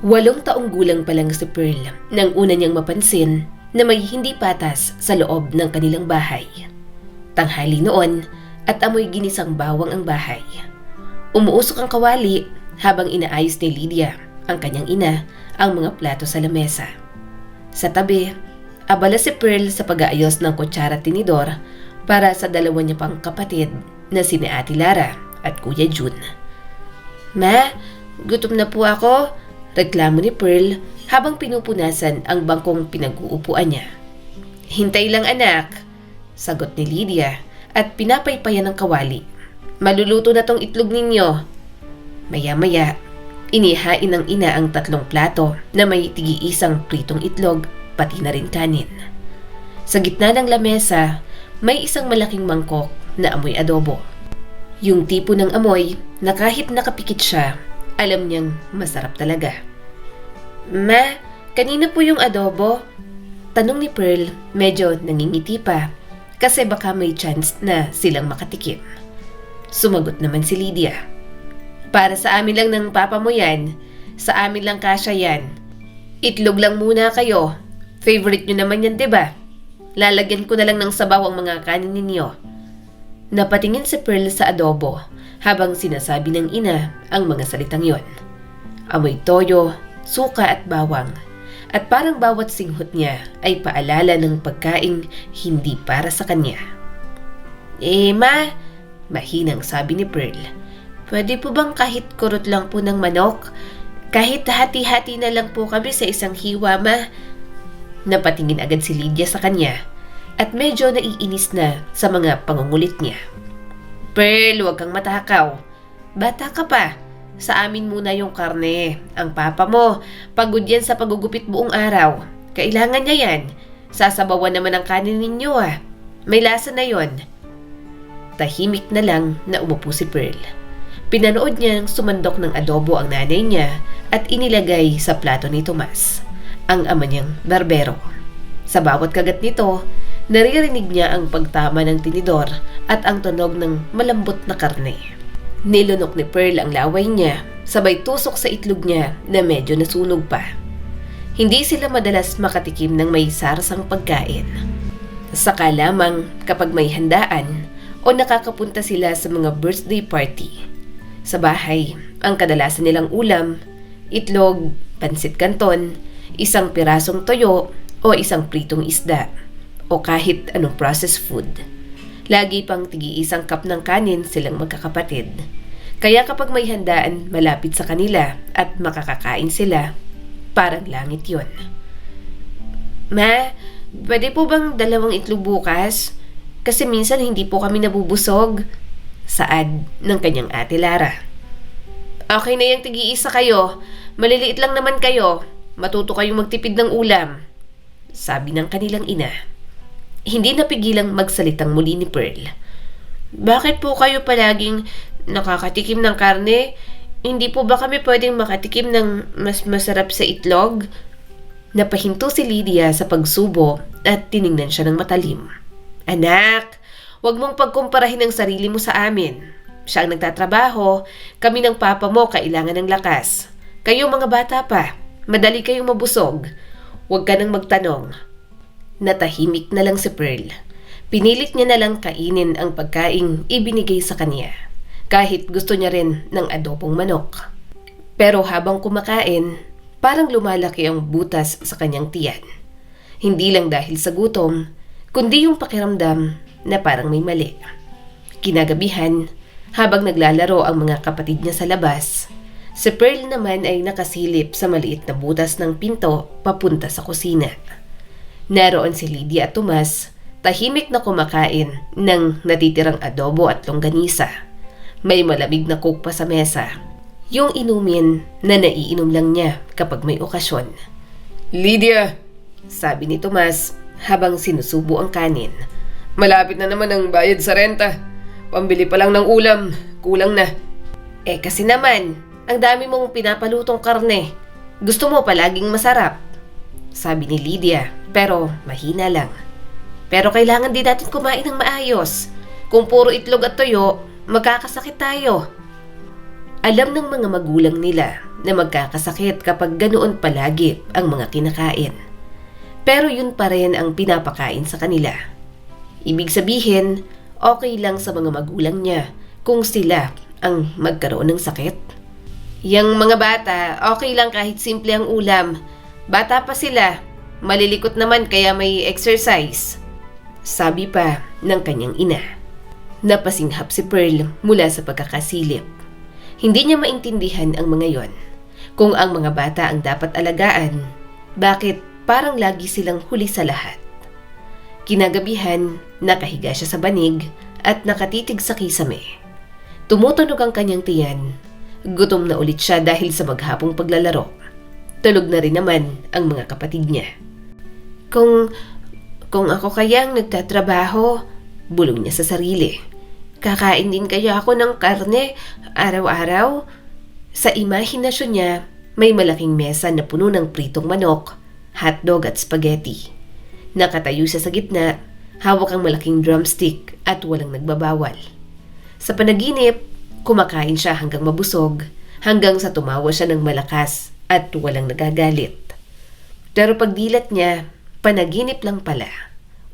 8 taong gulang pa lang si Pearl nang una niyang mapansin na may hindi patas sa loob ng kanilang bahay. Tanghali noon at amoy ginisang bawang ang bahay. Umuusok ang kawali habang inaayos ni Lydia, ang kanyang ina, ang mga plato sa lamesa. Sa tabi, abala si Pearl sa pag-aayos ng kutsara at tinidor para sa dalawa niya pang kapatid na sina Ate Lara at Kuya Jun. "Ma, gutom na po ako," reklamo ni Pearl habang pinupunasan ang bangkong pinag-uupuan niya. "Hintay lang anak," sagot ni Lydia at pinapaypayan ng kawali. "Maluluto na tong itlog ninyo." Maya-maya, inihain ng ina ang 3 plato na may tigi-isang pritong itlog pati na rin kanin. Sa gitna ng lamesa, may isang malaking mangkok na amoy adobo. Yung tipo ng amoy na kahit nakapikit siya, alam niyang masarap talaga. "Ma, kanina po yung adobo?" Tanong ni Pearl, medyo nangingiti pa kasi baka may chance na silang makatikim. Sumagot naman si Lydia, "Para sa amin lang ng papa mo yan. Sa amin lang kasya yan. Itlog lang muna kayo. Favorite nyo naman yan, diba? Lalagyan ko na lang ng sabaw ang mga kanin ninyo." Napatingin si Pearl sa adobo habang sinasabi ng ina ang mga salitang yon. Amoy toyo, suka at bawang. At parang bawat singhot niya ay paalala ng pagkaing hindi para sa kanya. Ma, mahinang sabi ni Pearl, "pwede po bang kahit kurot lang po ng manok? Kahit hati-hati na lang po kami sa isang hiwa, ma." Napatingin agad si Lydia sa kanya at medyo naiinis na sa mga pangungulit niya. "Pearl, huwag kang matakaw. Bata ka pa. Sa amin muna yung karne. Ang papa mo, pagod yan sa pagugupit buong araw. Kailangan niya yan. Sasabawan naman ang kanin ninyo May lasa na yon." Tahimik na lang na umupo si Pearl. Pinanood niyang sumandok ng adobo ang nanay niya at inilagay sa plato ni Tomas, ang ama niyang barbero. Sa bawat kagat nito, naririnig niya ang pagtama ng tinidor at ang tunog ng malambot na karne. Nilunok ni Pearl ang laway niya, sabay tusok sa itlog niya na medyo nasunog pa. Hindi sila madalas makatikim ng may sarsang pagkain. Saka lamang kapag may handaan o nakakapunta sila sa mga birthday party. Sa bahay, ang kadalasan nilang ulam, itlog, pansit canton, isang pirasong toyo o isang pritong isda, o kahit anong processed food. Lagi pang tigi-isang cup ng kanin silang magkakapatid. Kaya kapag may handaan malapit sa kanila at makakakain sila, parang langit yon. "Ma, pwede po bang 2 itlog bukas? Kasi minsan hindi po kami nabubusog," saad ng kanyang Ate Lara. "Okay na yung tigi-isa kayo. Maliliit lang naman kayo. Matuto kayong magtipid ng ulam," sabi ng kanilang ina. Hindi napigilang magsalitang muli ni Pearl. "Bakit po kayo palaging nakakatikim ng karne? Hindi po ba kami pwedeng makatikim ng mas masarap sa itlog?" Napahinto si Lydia sa pagsubo at tiningnan siya ng matalim. "Anak, huwag mong pagkumparahin ang sarili mo sa amin. Siya ang nagtatrabaho, kami ng papa mo kailangan ng lakas. Kayo mga bata pa, madali kayong mabusog. Huwag ka nang magtanong." Natahimik na lang si Pearl. Pinilit niya na lang kainin ang pagkaing ibinigay sa kanya, kahit gusto niya rin ng adobong manok. Pero habang kumakain, parang lumalaki ang butas sa kanyang tiyan. Hindi lang dahil sa gutom, kundi yung pakiramdam na parang may mali. Kinagabihan, habang naglalaro ang mga kapatid niya sa labas, si Pearl naman ay nakasilip sa maliit na butas ng pinto papunta sa kusina. Naroon si Lydia at Tomas, tahimik na kumakain ng natitirang adobo at longganisa. May malamig na coke pa sa mesa, yung inumin na naiinom lang niya kapag may okasyon. "Lydia," sabi ni Tomas habang sinusubo ang kanin, "malapit na naman ang bayad sa renta. Pambili pa lang ng ulam, kulang na." Kasi naman, ang dami mong pinapalutong karne. Gusto mo palaging masarap," sabi ni Lydia, pero mahina lang. "Pero kailangan din natin kumain ng maayos. Kung puro itlog at toyo, magkakasakit tayo." Alam ng mga magulang nila na magkakasakit kapag ganoon palagi ang mga kinakain. Pero yun pa rin ang pinapakain sa kanila. Ibig sabihin, okay lang sa mga magulang niya kung sila ang magkaroon ng sakit. Yang mga bata, okay lang kahit simple ang ulam. Bata pa sila, malilikot naman kaya may exercise. Sabi pa ng kanyang ina. Napasinghap si Pearl mula sa pagkakasilip. Hindi niya maintindihan ang mga yon. Kung ang mga bata ang dapat alagaan, bakit parang lagi silang huli sa lahat? Kinagabihan, nakahiga siya sa banig at nakatitig sa kisame. Tumutunog ang kanyang tiyan. Gutom na ulit siya dahil sa maghapong paglalaro. Tulog na rin naman ang mga kapatid niya. Kung ako kayang nagtatrabaho, bulong niya sa sarili. Kakain din kaya ako ng karne araw-araw? Sa imahinasyon niya, may malaking mesa na puno ng pritong manok, hotdog at spaghetti. Nakatayo siya sa gitna, hawak ang malaking drumstick at walang nagbabawal. Sa panaginip, kumakain siya hanggang mabusog, hanggang sa tumawa siya ng malakas at walang nagagalit. Pero pagdilat niya, panaginip lang pala.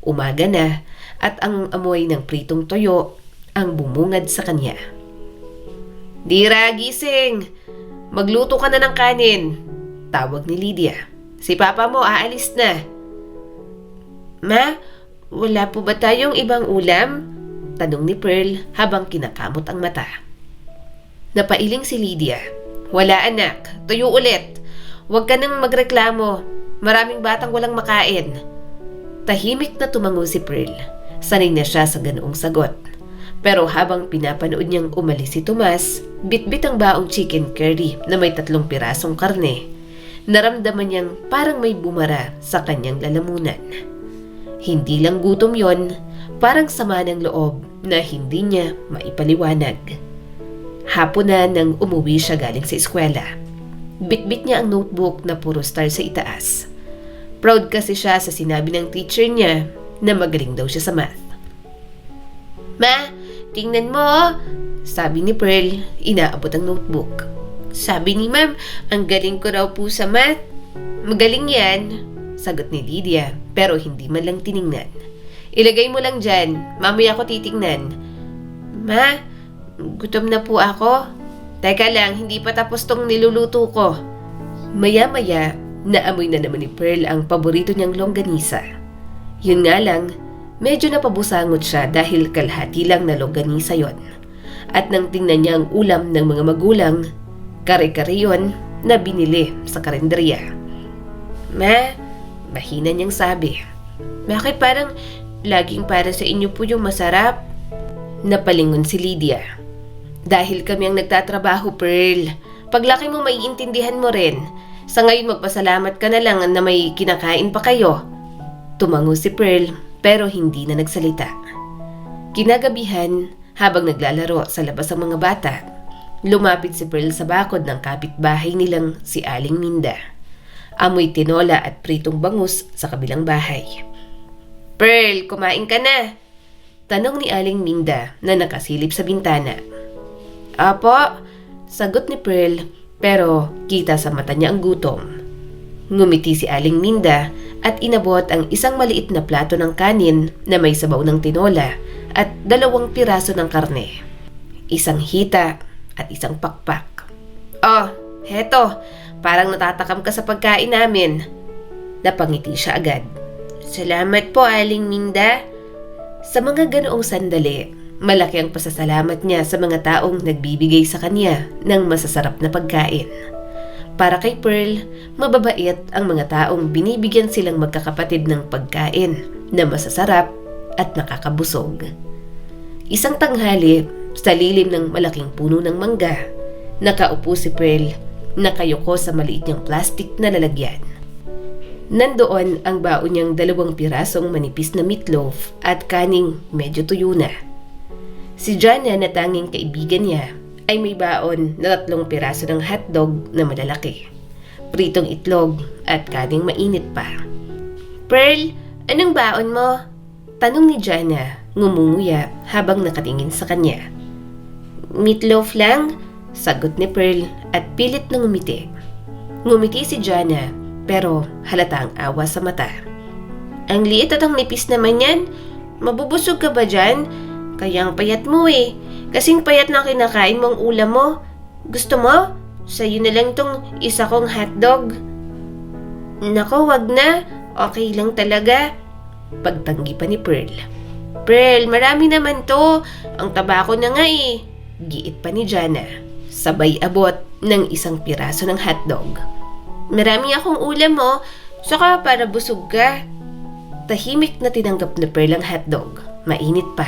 Umaga na at ang amoy ng pritong toyo ang bumungad sa kanya. Dira, gising! Magluto ka na ng kanin, tawag ni Lydia. Si papa mo aalis na. Ma, wala po ba tayong ibang ulam? Tanong ni Pearl habang kinakamot ang mata. Napailing si Lydia. Wala anak, tuyo ulit. Huwag ka nang magreklamo. Maraming batang walang makain. Tahimik na tumango si Pearl. Sanay na siya sa ganoong sagot. Pero habang pinapanood niyang umalis si Tomas, bitbit ang baong chicken curry na may 3 pirasong karne. Naramdaman niyang parang may bumara sa kanyang lalamunan. Hindi lang gutom yon, parang sama ng loob na hindi niya maipaliwanag. Hapon na nang umuwi siya galing sa eskwela. Bitbit niya ang notebook na puro star sa itaas. Proud kasi siya sa sinabi ng teacher niya na magaling daw siya sa math. Ma, tingnan mo, sabi ni Pearl, inaabot ang notebook. Sabi ni ma'am, ang galing ko raw po sa math. Magaling yan, sagot ni Lydia, pero hindi man lang tiningnan. Ilagay mo lang dyan, mamaya ko titingnan. Ma, gutom na po ako. Teka lang, hindi pa tapos tong niluluto ko. Maya-maya, naamoy na naman ni Pearl ang paborito niyang longganisa. Yun nga lang, medyo napabusangot siya dahil kalahati lang na longganisa yon. At nang tingnan niya ang ulam ng mga magulang, kare-kare yon na binili sa karinderya. Ma, mahina niyang sabi. Bakit parang laging para sa inyo po yung masarap? Napalingon si Lydia. Dahil kami ang nagtatrabaho, Pearl. Paglaki mo maiintindihan mo rin. Sa ngayon magpasalamat ka na lang na may kinakain pa kayo. Tumango si Pearl pero hindi na nagsalita. Kinagabihan, habang naglalaro sa labas ang mga bata, lumapit si Pearl sa bakod ng kapitbahay nilang si Aling Minda. Amoy tinola at pritong bangus sa kabilang bahay. Pearl, kumain ka na? Tanong ni Aling Minda na nakasilip sa bintana. Apo, sagot ni Pearl pero kita sa mata niya ang gutom. Ngumiti si Aling Minda at inabot ang isang maliit na plato ng kanin na may sabaw ng tinola at 2 piraso ng karne. Isang hita at isang pakpak. Oh, heto, parang natatakam ka sa pagkain namin. Napangiti siya agad. Salamat po, Aling Minda. Sa mga ganoong sandali, malaki ang pasasalamat niya sa mga taong nagbibigay sa kanya ng masasarap na pagkain. Para kay Pearl, mababait ang mga taong binibigyan silang magkakapatid ng pagkain na masasarap at nakakabusog. Isang tanghali, sa lilim ng malaking puno ng mangga, nakaupo si Pearl, nakayuko sa maliit niyang plastic na lalagyan. Nandoon ang baon niyang 2 pirasong manipis na meatloaf at kaning medyo tuyo na. Si Jana na tanging kaibigan niya ay may baon na 3 piraso ng hotdog na malalaki, pritong itlog at kaning mainit pa. Pearl, anong baon mo? Tanong ni Jana, ngumunguya habang nakatingin sa kanya. Meatloaf lang? Sagot ni Pearl at pilit na ngumiti. Ngumiti si Jana pero halata ang awa sa mata. Ang liit at ang nipis naman yan. Mabubusog ka ba dyan? Kaya ang payat mo eh. Kasing payat na kinakain mong ulam mo. Gusto mo? Sa'yo na lang tong isa kong hotdog. Nako, wag na. Okay lang talaga. Pagtanggi pa ni Pearl. Pearl, marami naman to. Ang tabako na nga eh. Giit pa ni Jana. Sabay abot ng isang piraso ng hotdog. Marami akong ulam mo. Saka para busog ka. Tahimik na tinanggap ni Pearl ang hotdog. Mainit pa.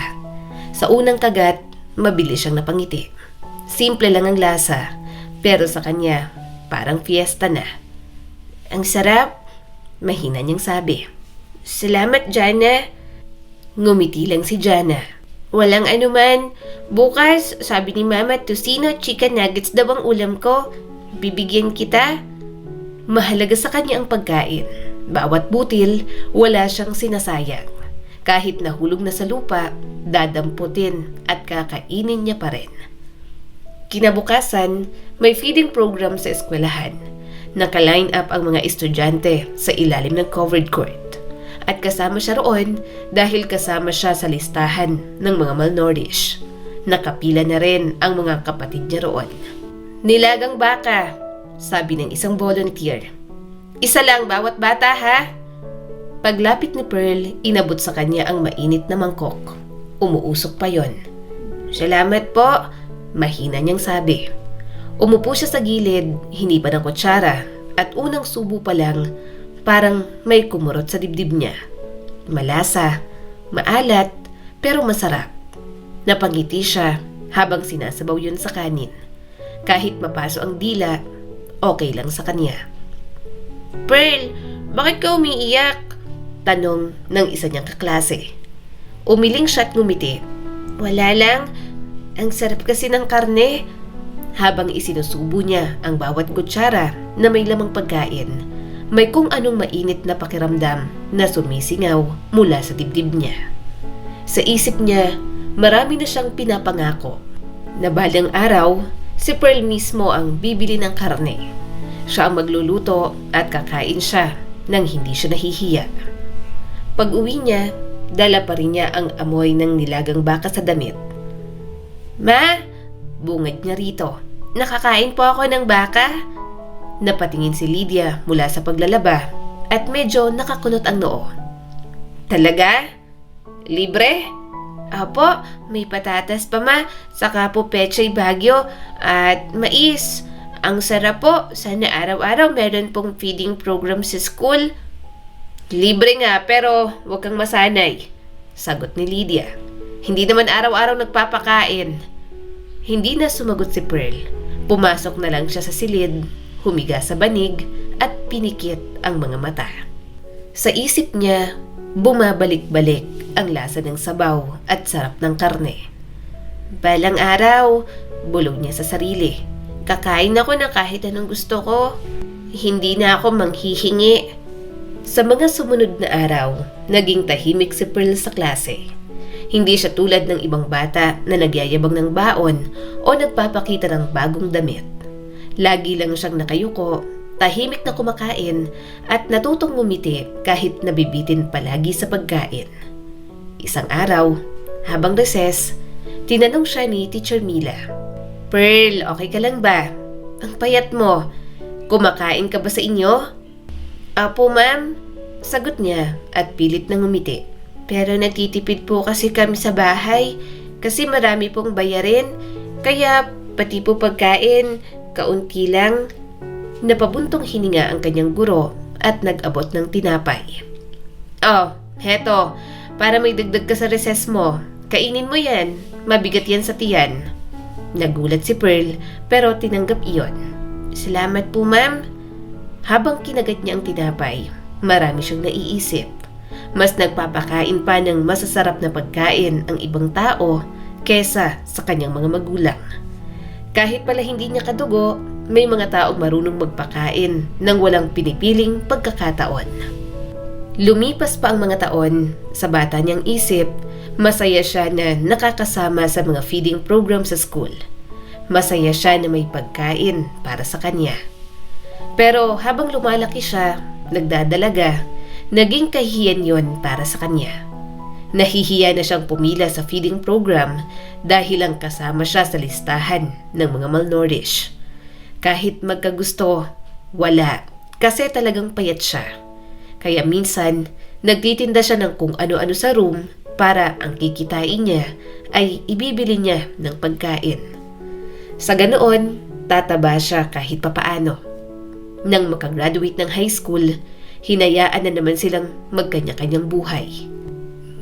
Sa unang kagat, mabilis siyang napangiti. Simple lang ang lasa, pero sa kanya, parang fiesta na. Ang sarap, mahina niyang sabi. Salamat, Jana. Ngumiti lang si Jana. Walang anuman. Bukas, sabi ni Mama, tocino chicken nuggets daw ang ulam ko. Bibigyan kita. Mahalaga sa kanya ang pagkain. Bawat butil, wala siyang sinasayang. Kahit nahulog na sa lupa, dadamputin at kakainin niya pa rin. Kinabukasan, may feeding program sa eskwelahan. Naka-line up ang mga estudyante sa ilalim ng covered court. At kasama siya roon dahil kasama siya sa listahan ng mga malnourished. Nakapila na rin ang mga kapatid niya roon. Nilagang baka, sabi ng isang volunteer. Isa lang bawat bata ha? Paglapit ni Pearl, inabot sa kanya ang mainit na mangkok. Umuusok pa yon. Salamat po, mahina niyang sabi. Umupo siya sa gilid, hinipan ng kutsara, at unang subo pa lang, parang may kumurot sa dibdib niya. Malasa, maalat, pero masarap. Napangiti siya habang sinasabaw yun sa kanin. Kahit mapaso ang dila, okay lang sa kanya. Pearl, bakit ka umiiyak? Tanong ng isa niyang kaklase. Umiling siya at ngumiti. Wala lang, ang sarap kasi ng karne. Habang isinusubo niya ang bawat kutsara na may lamang pagkain, may kung anong mainit na pakiramdam na sumisingaw mula sa dibdib niya. Sa isip niya, marami na siyang pinapangako na balang araw, si Pearl mismo ang bibili ng karne. Siya ang magluluto at kakain siya nang hindi siya nahihiya. Pag-uwi niya, dala pa rin niya ang amoy ng nilagang baka sa damit. Ma! Bungad niya rito. Nakakain po ako ng baka. Napatingin si Lydia mula sa paglalaba at medyo nakakunot ang noo. Talaga? Libre? Apo, may patatas pa ma, saka po pechay bagyo at mais. Ang sarap po, sana araw-araw meron pong feeding program sa school. Libre nga pero huwag kang masanay, sagot ni Lydia. Hindi naman araw-araw nagpapakain. Hindi na sumagot si Pearl. Pumasok na lang siya sa silid, humiga sa banig at pinikit ang mga mata. Sa isip niya, bumabalik-balik ang lasa ng sabaw at sarap ng karne. Balang araw, bulong niya sa sarili. Kakain ako ng kahit anong gusto ko. Hindi na ako manghihingi. Sa mga sumunod na araw, naging tahimik si Pearl sa klase. Hindi siya tulad ng ibang bata na nagyayabang ng baon o nagpapakita ng bagong damit. Lagi lang siyang nakayuko, tahimik na kumakain at natutong ngumiti kahit nabibitin palagi sa pagkain. Isang araw, habang reses, tinanong siya ni Teacher Mila. Pearl, okay ka lang ba? Ang payat mo. Kumakain ka ba sa inyo? Apo, ma'am. Sagot niya at pilit na ngumiti. Pero nagtitipid po kasi kami sa bahay kasi marami pong bayarin. Kaya pati po pagkain, kaunti lang. Napabuntong hininga ang kanyang guro at nag-abot ng tinapay. Oh, heto. Para may dagdag ka sa recess mo. Kainin mo yan. Mabigat yan sa tiyan. Nagulat si Pearl pero tinanggap iyon. Salamat po, ma'am. Habang kinagat niya ang tinapay, marami siyang naiisip. Mas nagpapakain pa ng masasarap na pagkain ang ibang tao kesa sa kanyang mga magulang. Kahit pala hindi niya kadugo, may mga taong marunong magpakain nang walang pinipiling pagkakataon. Lumipas pa ang mga taon, sa bata niyang isip, masaya siya na nakakasama sa mga feeding program sa school. Masaya siya na may pagkain para sa kanya. Pero habang lumalaki siya, nagdadalaga, naging kahihiyan yon para sa kanya. Nahihiya na siyang pumila sa feeding program dahil lang kasama siya sa listahan ng mga malnourished. Kahit magkagusto, wala, kasi talagang payat siya. Kaya minsan, nagtitinda siya ng kung ano-ano sa room para ang kikitain niya ay ibibili niya ng pagkain. Sa ganoon, tataba siya kahit papaano. Nang makagraduate ng high school, hinayaan na naman silang magkanya-kanyang buhay.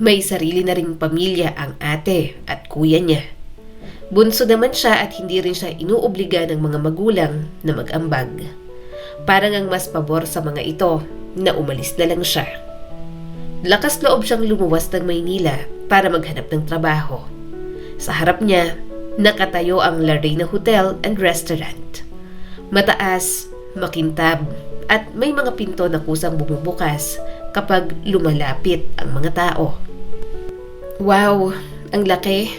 May sarili na ring pamilya ang ate at kuya niya. Bunso naman siya at hindi rin siya inuobliga ng mga magulang na mag-ambag. Parang ang mas pabor sa mga ito na umalis na lang siya. Lakas loob siyang lumuwas ng Maynila para maghanap ng trabaho. Sa harap niya, nakatayo ang Larena Hotel and Restaurant. Mataas, makintab, at may mga pinto na kusang bumubukas kapag lumalapit ang mga tao. Wow, ang laki!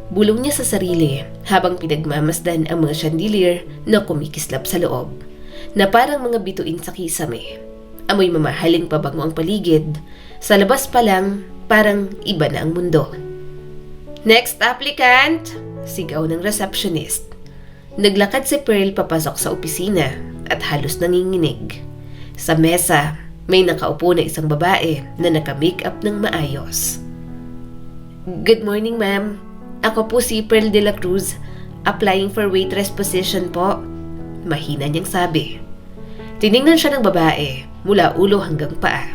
Bulong niya sa sarili habang pinagmamasdan ang mga chandelier na kumikislap sa loob, na parang mga bituin sa kisame. Amoy mamahaling pabango ang paligid. Sa labas pa lang, parang iba na ang mundo. Next applicant! Sigaw ng receptionist. Naglakad si Pearl papasok sa opisina at halos nanginginig. Sa mesa, may nakaupo na isang babae na naka-makeup ng maayos. Good morning, ma'am. Ako po si Pearl de la Cruz, applying for waitress position po. Mahina niyang sabi. Tiningnan siya ng babae mula ulo hanggang paa.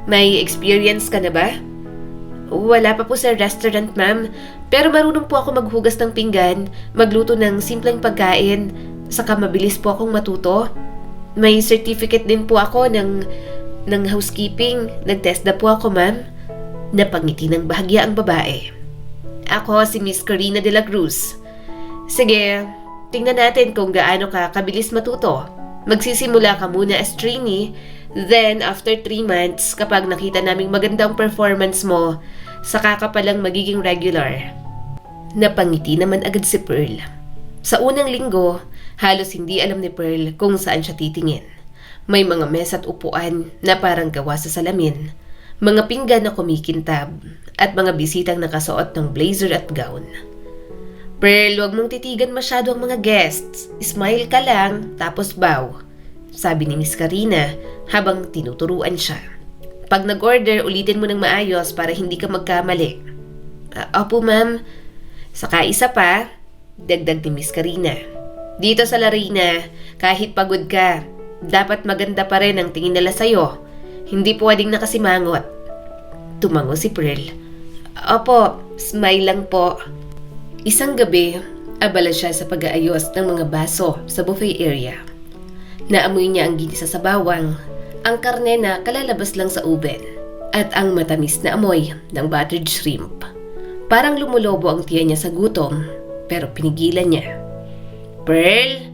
May experience ka na ba? Wala pa po sa restaurant, ma'am. Pero marunong po ako maghugas ng pinggan, magluto ng simpleng pagkain, saka mabilis po akong matuto. May certificate din po ako ng housekeeping. Nag-test na po ako, ma'am. Napangiti ng bahagya ang babae. Ako si Miss Corina de la Cruz. Sige, tingnan natin kung gaano ka kabilis matuto. Magsisimula ka muna as trainee, then after 3 months, kapag nakita naming magandang performance mo, saka ka palang magiging regular. Napangiti naman agad si Pearl. Sa unang linggo, halos hindi alam ni Pearl kung saan siya titingin. May mga mesa at upuan na parang gawa sa salamin, mga pinggan na kumikintab, at mga bisitang nakasuot ng blazer at gown. Pearl, huwag mong titigan masyado ang mga guests. Smile ka lang, tapos bow, sabi ni Miss Karina habang tinuturuan siya. Pag nag-order, ulitin mo ng maayos para hindi ka magkamali. Opo, ma'am. Saka isa pa, dagdag ni Miss Karina. Dito sa Larena, kahit pagod ka, dapat maganda pa rin ang tingin nila sa'yo. Hindi pwedeng nakasimangot. Tumango si Pearl. Opo, smile lang po. Isang gabi, abala siya sa pag-aayos ng mga baso sa buffet area. Naamoy niya ang ginisa sa bawang, ang karne na kalalabas lang sa oven, at ang matamis na amoy ng buttered shrimp. Parang lumulobo ang tiyan niya sa gutom, pero pinigilan niya. Pearl!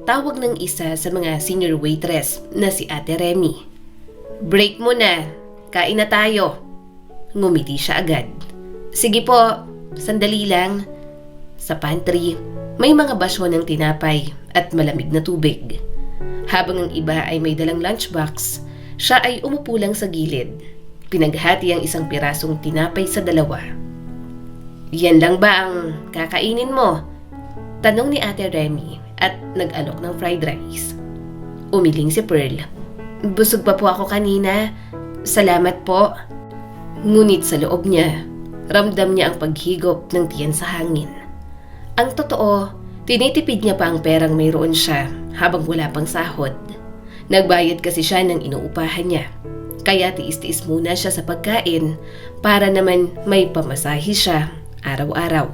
Tawag ng isa sa mga senior waitress na si Ate Remy. Break mo na, kain na tayo. Ngumiti siya agad. Sige po, sandali lang. Sa pantry, may mga basyo ng tinapay at malamig na tubig. Habang ang iba ay may dalang lunchbox, siya ay umupo lang sa gilid. Pinaghati ang isang pirasong tinapay sa 2. Yan lang ba ang kakainin mo? Tanong ni Ate Remy at nag-alok ng fried rice. Umiling si Pearl. Busog pa po ako kanina. Salamat po. Ngunit sa loob niya, ramdam niya ang paghigop ng tiyan sa hangin. Ang totoo, tinitipid niya pa ang perang mayroon siya habang wala pang sahod. Nagbayad kasi siya ng inuupahan niya. Kaya tiis-tiis muna siya sa pagkain para naman may pamasahe siya araw-araw.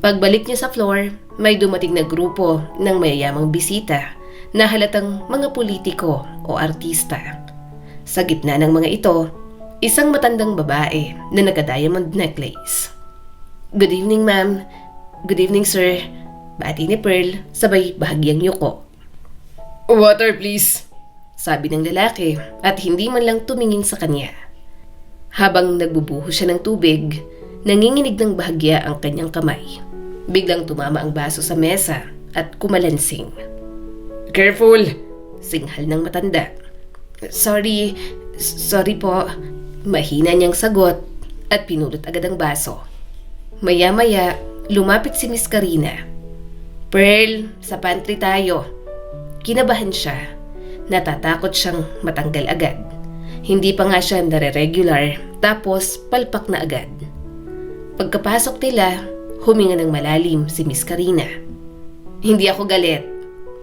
Pagbalik niya sa floor, may dumating na grupo ng mayayamang bisita na halatang mga politiko o artista. Sa gitna ng mga ito, isang matandang babae na naka-diamond necklace. Good evening, ma'am. Good evening, sir. Bati ni Pearl, sabay bahagyang yuko. Water, please, sabi ng lalaki at hindi man lang tumingin sa kanya. Habang nagbubuhos siya ng tubig, nanginginig ng bahagya ang kanyang kamay. Biglang tumama ang baso sa mesa at kumalansing. "Careful!" Singhal ng matanda. Sorry po." Mahina niyang sagot at pinulot agad ang baso. Maya-maya, lumapit si Miss Karina. "Pearl, sa pantry tayo." Kinabahan siya. Natatakot siyang matanggal agad. Hindi pa nga siya nare-regular, tapos palpak na agad. Pagkapasok nila, huminga ng malalim si Miss Karina. "Hindi ako galit,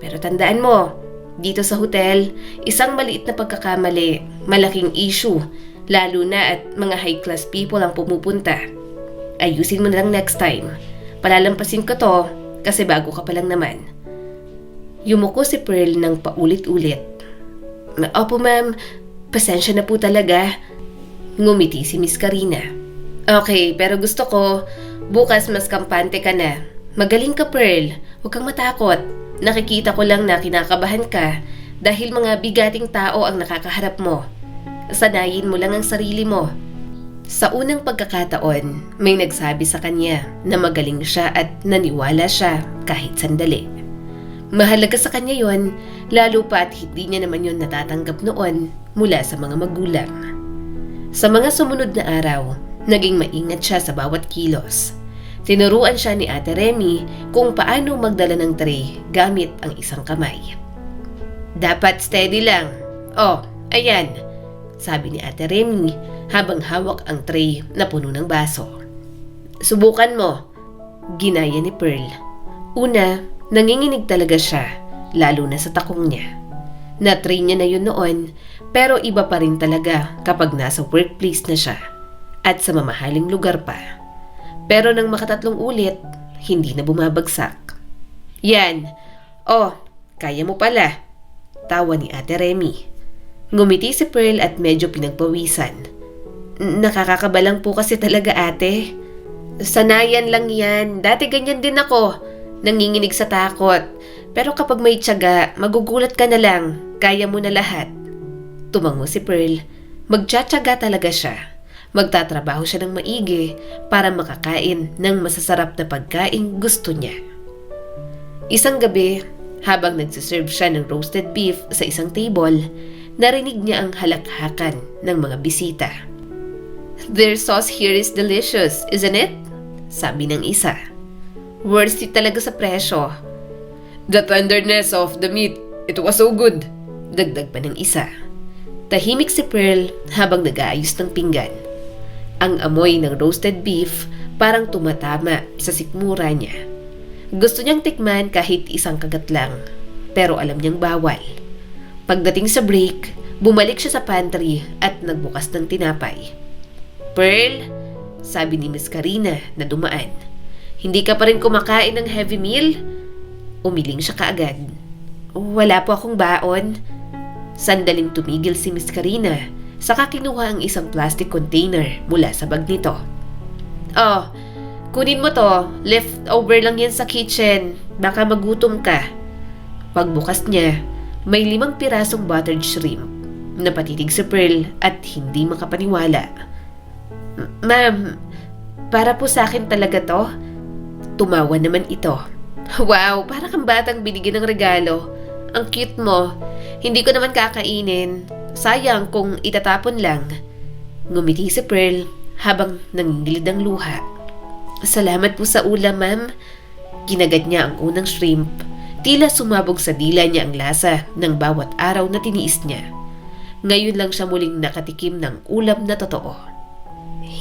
pero tandaan mo, dito sa hotel, isang maliit na pagkakamali, malaking issue, lalo na at mga high-class people ang pumupunta. Ayusin mo na lang next time. Palalampasin ko to kasi bago ka pa lang naman." Yumuko si Pearl ng paulit-ulit. "Opo ma'am, pasensya na po talaga." Ngumiti si Miss Karina. "Okay, pero gusto ko, bukas mas kampante ka na. Magaling ka, Pearl. Huwag kang matakot. Nakikita ko lang na kinakabahan ka dahil mga bigating tao ang nakakaharap mo. Sanayin mo lang ang sarili mo." Sa unang pagkakataon, may nagsabi sa kanya na magaling siya at naniwala siya kahit sandali. Mahalaga sa kanya yon, lalo pa at hindi niya naman yon natatanggap noon mula sa mga magulang. Sa mga sumunod na araw, naging maingat siya sa bawat kilos. Tinuruan siya ni Ate Remy kung paano magdala ng tray gamit ang isang kamay. "Dapat steady lang. Oh, ayan," sabi ni Ate Remy habang hawak ang tray na puno ng baso. "Subukan mo," ginaya ni Pearl. Una, nanginginig talaga siya, lalo na sa takong niya. Na-train niya na yun noon, pero iba pa rin talaga kapag nasa workplace na siya at sa mamahaling lugar pa. Pero nang makatatlong ulit, hindi na bumabagsak. "Yan. Oh, kaya mo pala," tawa ni Ate Remy. Ngumiti si Pearl at medyo pinagpawisan. "Nakakakaba lang po kasi talaga, ate. Sanayan lang yan. Dati ganyan din ako. Nanginginig sa takot. Pero kapag may tiyaga, magugulat ka na lang. Kaya mo na lahat." Tumango si Pearl. Magtsatsaga talaga siya. Magtatrabaho siya ng maigi para makakain ng masasarap na pagkain gusto niya. Isang gabi, habang nagsiserve siya ng roasted beef sa isang table, narinig niya ang halakhakan ng mga bisita. "Their sauce here is delicious, isn't it?" sabi ng isa. "Worth it talaga sa presyo." "The tenderness of the meat, it was so good," dagdag pa ng isa. Tahimik si Pearl habang nag-aayos ng pinggan. Ang amoy ng roasted beef parang tumatama sa sikmura niya. Gusto niyang tikman kahit isang kagat lang, pero alam niyang bawal. Pagdating sa break, bumalik siya sa pantry at nagbukas ng tinapay. "Pearl," sabi ni Miss Karina na dumaan, "hindi ka pa rin kumakain ng heavy meal?" Umiling siya kaagad. "Wala po akong baon." Sandaling tumigil si Miss Karina, saka kinuha ang isang plastic container mula sa bag nito. "Oh, kunin mo to. Leftover lang yan sa kitchen. Baka magutom ka." Pagbukas niya, may 5 pirasong buttered shrimp. Napatitig si Pearl at hindi makapaniwala. "Ma'am, para po sa akin talaga to?" Tumawa naman ito. "Wow, para kang batang binigyan ng regalo. Ang cute mo. Hindi ko naman kakainin. Sayang kung itatapon lang." Ngumiti si Pearl habang nangingilid ang luha. "Salamat po sa ulam, ma'am." Ginagad niya ang unang shrimp. Tila sumabog sa dila niya ang lasa ng bawat araw na tiniis niya. Ngayon lang siya muling nakatikim ng ulam na totoo.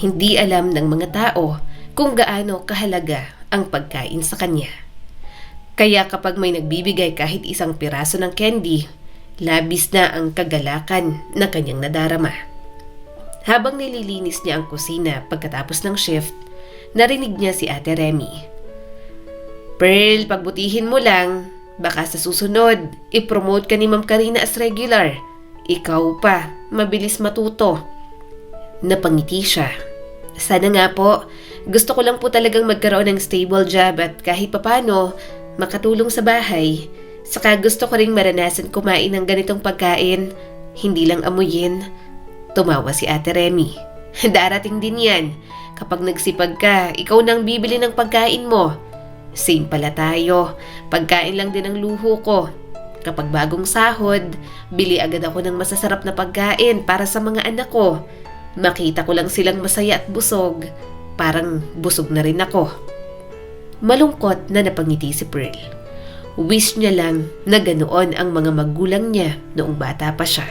Hindi alam ng mga tao kung gaano kahalaga ang pagkain sa kanya. Kaya kapag may nagbibigay kahit isang piraso ng candy, labis na ang kagalakan na kanyang nadarama. Habang nililinis niya ang kusina pagkatapos ng shift, narinig niya si Ate Remy. "Pearl, pagbutihin mo lang. Baka sa susunod, i-promote ka ni Ma'am Karina as regular. Ikaw pa, mabilis matuto." Napangiti siya. "Sana nga po. Gusto ko lang po talagang magkaroon ng stable job at kahit papano, makatulong sa bahay. Saka gusto ko ring maranasan kumain ng ganitong pagkain, hindi lang amuyin." Tumawa si Ate Remy. "Darating din yan. Kapag nagsipag ka, ikaw nang bibili ng pagkain mo. Same pala tayo. Pagkain lang din ang luho ko. Kapag bagong sahod, bili agad ako ng masasarap na pagkain para sa mga anak ko. Makita ko lang silang masaya at busog. Parang busog na rin ako. Malungkot na napangiti si Pearl. Wish niya lang na ganoon ang mga magulang niya noong bata pa siya.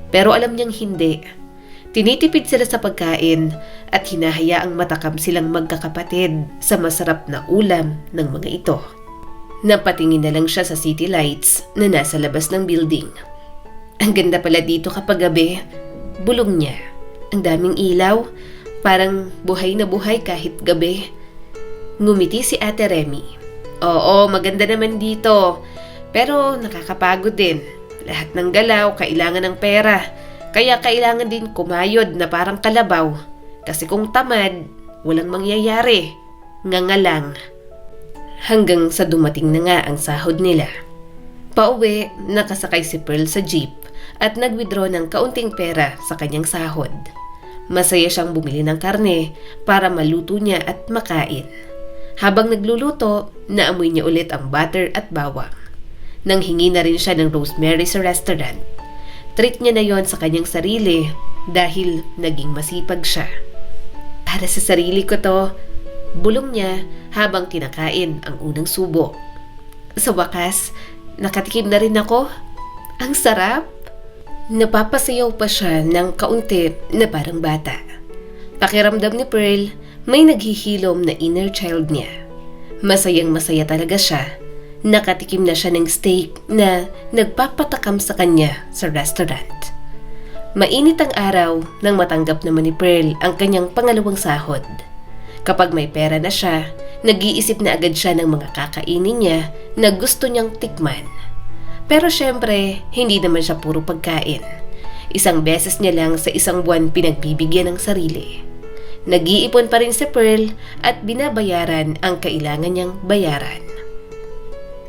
Pero alam niyang hindi. Tinitipid sila sa pagkain at hinahayaang matakam silang magkakapatid sa masarap na ulam ng mga ito. Napatingin na lang siya sa city lights na nasa labas ng building. Ang ganda pala dito kapag gabi. Bulong niya. Ang daming ilaw, parang buhay na buhay kahit gabi. Ngumiti si Ate Remy. Oo, maganda naman dito. Pero nakakapagod din. Lahat ng galaw, kailangan ng pera. Kaya kailangan din kumayod na parang kalabaw. Kasi kung tamad, walang mangyayari. Nga lang. Hanggang sa dumating na nga ang sahod nila. Pauwi, nakasakay si Pearl sa jeep at nag-withdraw ng kaunting pera sa kanyang sahod. Masaya siyang bumili ng karne para maluto niya at makain. Habang nagluluto, naamoy niya ulit ang butter at bawang. Nanghingi na rin siya ng rosemary sa restaurant. Treat niya na yon sa kanyang sarili dahil naging masipag siya. Para sa sarili ko to, bulong niya habang kinakain ang unang subo. Sa wakas, nakatikim na rin ako. Ang sarap! Napapasayaw pa siya ng kaunti na parang bata. Pakiramdam ni Pearl, may naghihilom na inner child niya. Masayang masaya talaga siya. Nakatikim na siya ng steak na nagpapatakam sa kanya sa restaurant. Mainit ang araw nang matanggap naman ni Pearl ang kanyang pangalawang sahod. Kapag may pera na siya, nag-iisip na agad siya ng mga kakainin niya na gusto niyang tikman. Pero syempre, hindi naman siya puro pagkain. Isang beses niya lang sa isang buwan pinagbibigyan ng sarili. Nag-iipon pa rin si Pearl at binabayaran ang kailangan niyang bayaran.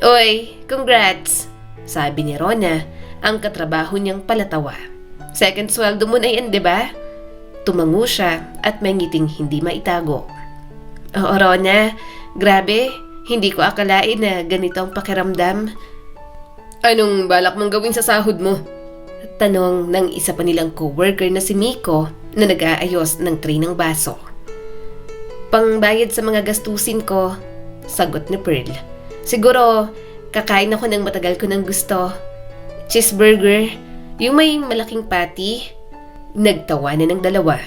Oy, congrats! Sabi ni Rona, ang katrabaho niyang palatawa. Second sweldo mo na yan, diba? Tumango siya at may ngiting hindi maitago. Oo, Rona, grabe, hindi ko akalain na ganito ang pakiramdam. Anong balak mong gawin sa sahod mo? Tanong ng isa pa nilang coworker na si Miko na nag-aayos ng tray ng baso. Pangbayad sa mga gastusin ko, sagot ni Pearl. Siguro, kakain ako ng matagal ko ng gusto. Cheeseburger, yung may malaking patty. Nagtawanan ng dalawa.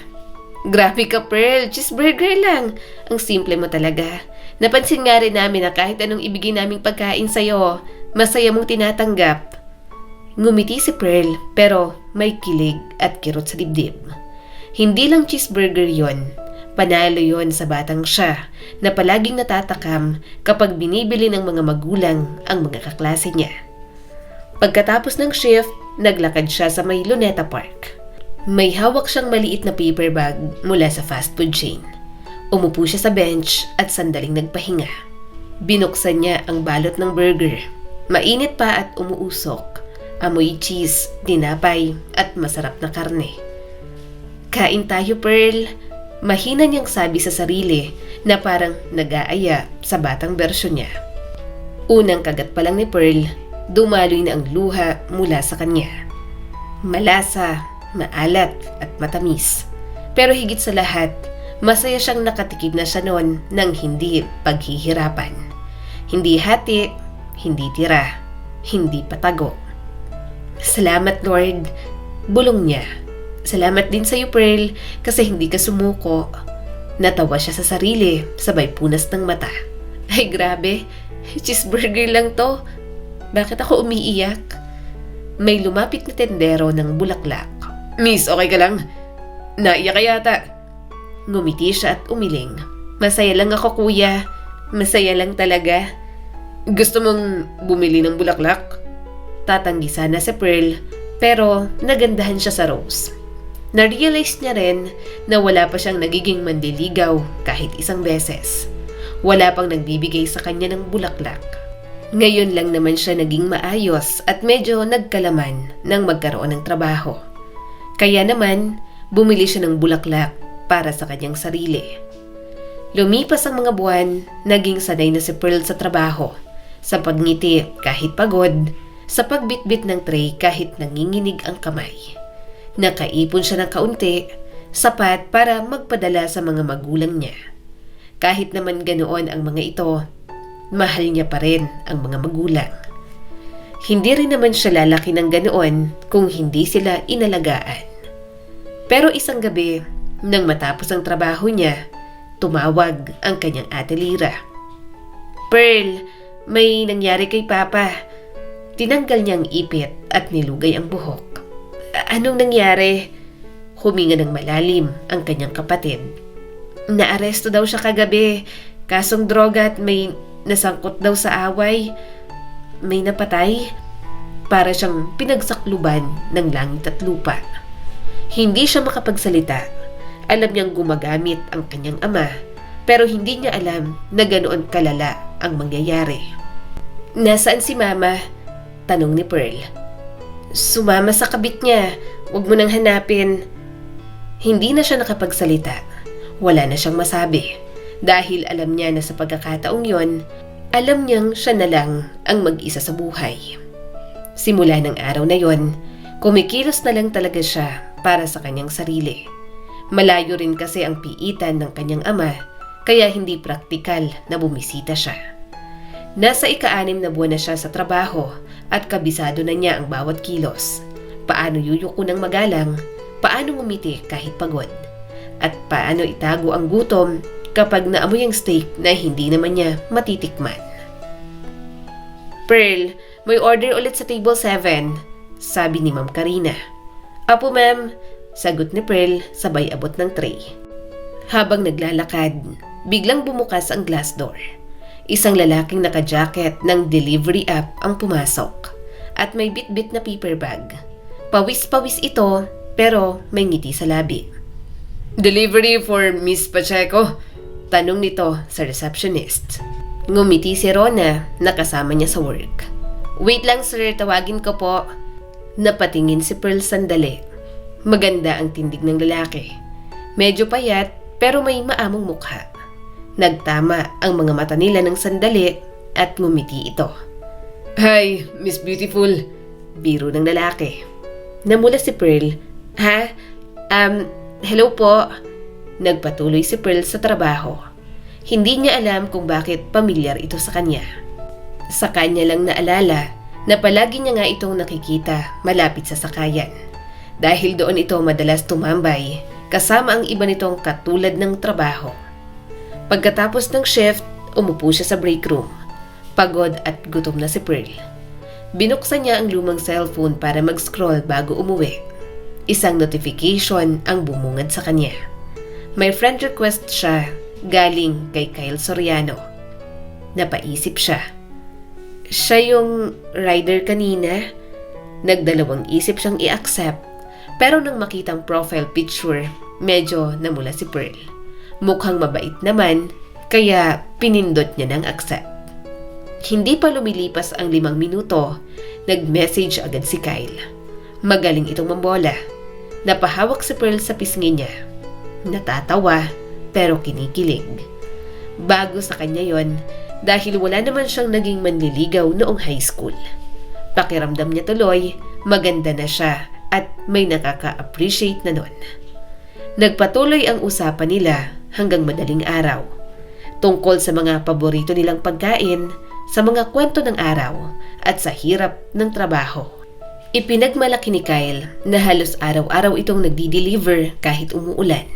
Grabe ka, Pearl, cheeseburger lang. Ang simple mo talaga. Napansin nga rin namin na kahit anong ibigay naming pagkain sa'yo, masaya mong tinatanggap. Ngumiti si Pearl pero may kilig at kirot sa dibdib. Hindi lang cheeseburger yon. Panalo yon sa batang siya na palaging natatakam kapag binibili ng mga magulang ang mga kaklase niya. Pagkatapos ng shift, naglakad siya sa may Luneta Park. May hawak siyang maliit na paper bag mula sa fast food chain. Umupo siya sa bench at sandaling nagpahinga. Binuksan niya ang balot ng burger. Mainit pa at umuusok. Amoy cheese, tinapay at masarap na karne. Kain tayo, Pearl. Mahina niyang sabi sa sarili na parang nag-aaya sa batang bersyon niya. Unang kagat pa lang ni Pearl, dumaloy na ang luha mula sa kanya. Malasa, maalat at matamis. Pero higit sa lahat, masaya siyang nakatikim na siya noon ng hindi paghihirapan. Hindi hati, hindi tira, hindi patago. Salamat, Lord, bulong niya. Salamat din sa'yo, Pearl, kasi hindi ka sumuko. Natawa siya sa sarili, sabay punas ng mata. Ay grabe, cheeseburger lang to. Bakit ako umiiyak? May lumapit na tendero ng bulaklak. Miss, okay ka lang? Naiyak ka yata. Ngumiti siya at umiling. Masaya lang ako, kuya. Masaya lang talaga. Gusto mong bumili ng bulaklak? Tatanggi sana si Pearl, pero nagandahan siya sa rose. Na-realize niya rin na wala pa siyang nagiging mandiligaw kahit isang beses. Wala pang nagbibigay sa kanya ng bulaklak. Ngayon lang naman siya naging maayos at medyo nagkalaman nang magkaroon ng trabaho. Kaya naman, bumili siya ng bulaklak para sa kanyang sarili. Lumipas ang mga buwan, naging sanay na si Pearl sa trabaho, sa pagngiti kahit pagod, sa pagbitbit ng tray kahit nanginginig ang kamay. Nakaipon siya ng kaunti, sapat para magpadala sa mga magulang niya. Kahit naman ganoon ang mga ito, mahal niya pa rin ang mga magulang. Hindi rin naman siya lalaki ng ganoon kung hindi sila inalagaan. Pero isang gabi, nang matapos ang trabaho niya, tumawag ang kanyang ate Lira. "Pearl, may nangyari kay Papa." Tinanggal niyang ipit at nilugay ang buhok. "Anong nangyari?" Huminga ng malalim ang kanyang kapatid. "Naaresto daw siya kagabi, kasong droga at may nasangkot daw sa away. May napatay." Para siyang pinagsakluban ng langit at lupa. Hindi siya makapagsalita. Alam niyang gumagamit ang kanyang ama, pero hindi niya alam na ganoon kalala ang mangyayari. "Nasaan si Mama?" tanong ni Pearl. "Sumama sa kabit niya. Huwag mo nang hanapin." Hindi na siya nakapagsalita. Wala na siyang masabi. Dahil alam niya na sa pagkakataong yon, alam niyang siya na lang ang mag-isa sa buhay. Simula ng araw na yon, kumikilos na lang talaga siya para sa kanyang sarili. Malayo rin kasi ang piitan ng kanyang ama, kaya hindi praktikal na bumisita siya. Nasa ika-6 na buwan na siya sa trabaho at kabisado na niya ang bawat kilos. Paano yuyuko ng magalang, paano ngumiti kahit pagod, at paano itago ang gutom kapag naamoy ang steak na hindi naman niya matitikman. "Pearl, may order ulit sa table 7, sabi ni Ma'am Karina. "Apo ma'am," sagot ni Pearl sabay abot ng tray. Habang naglalakad, biglang bumukas ang glass door. Isang lalaking naka-jacket ng delivery app ang pumasok at may bit-bit na paper bag. Pawis-pawis ito pero may ngiti sa labi. "Delivery for Miss Pacheco?" tanong nito sa receptionist. Ngumiti si Rona na kasama niya sa work. "Wait lang sir, tawagin ko po." Napatingin si Pearl sandali. Maganda ang tindig ng lalaki. Medyo payat pero may maamong mukha. Nagtama ang mga mata nila ng sandali at ngumiti ito. "Hi, Miss Beautiful," biro ng lalaki. Namula si Pearl. "Ha? Hello po." Nagpatuloy si Pearl sa trabaho. Hindi niya alam kung bakit pamilyar ito sa kanya. Sa kanya lang naalala na palagi niya nga itong nakikita malapit sa sakayan. Dahil doon ito madalas tumambay kasama ang iba nitong katulad ng trabaho. Pagkatapos ng shift, umupo siya sa break room. Pagod at gutom na si Pearl. Binuksan niya ang lumang cellphone para mag-scroll bago umuwi. Isang notification ang bumungad sa kanya. May friend request siya galing kay Kyle Soriano. Napaisip siya. Siya yung rider kanina? Nagdalawang isip siyang i-accept, pero nang makitang profile picture, medyo namula si Pearl. Mukhang mabait naman, kaya pinindot niya ng accept. Hindi pa lumilipas ang 5 minuto, nag-message agad si Kyle. Magaling itong mambola. Napahawak si Pearl sa pisngi niya. Natatawa, pero kinikilig. Bago sa kanya yon, dahil wala naman siyang naging manliligaw noong high school. Pakiramdam niya tuloy, maganda na siya at may nakaka-appreciate na nun. Nagpatuloy ang usapan nila hanggang madaling araw. Tungkol sa mga paborito nilang pagkain, sa mga kwento ng araw, at sa hirap ng trabaho. Ipinagmalaki ni Kyle na halos araw-araw itong nagdi-deliver kahit umuulan.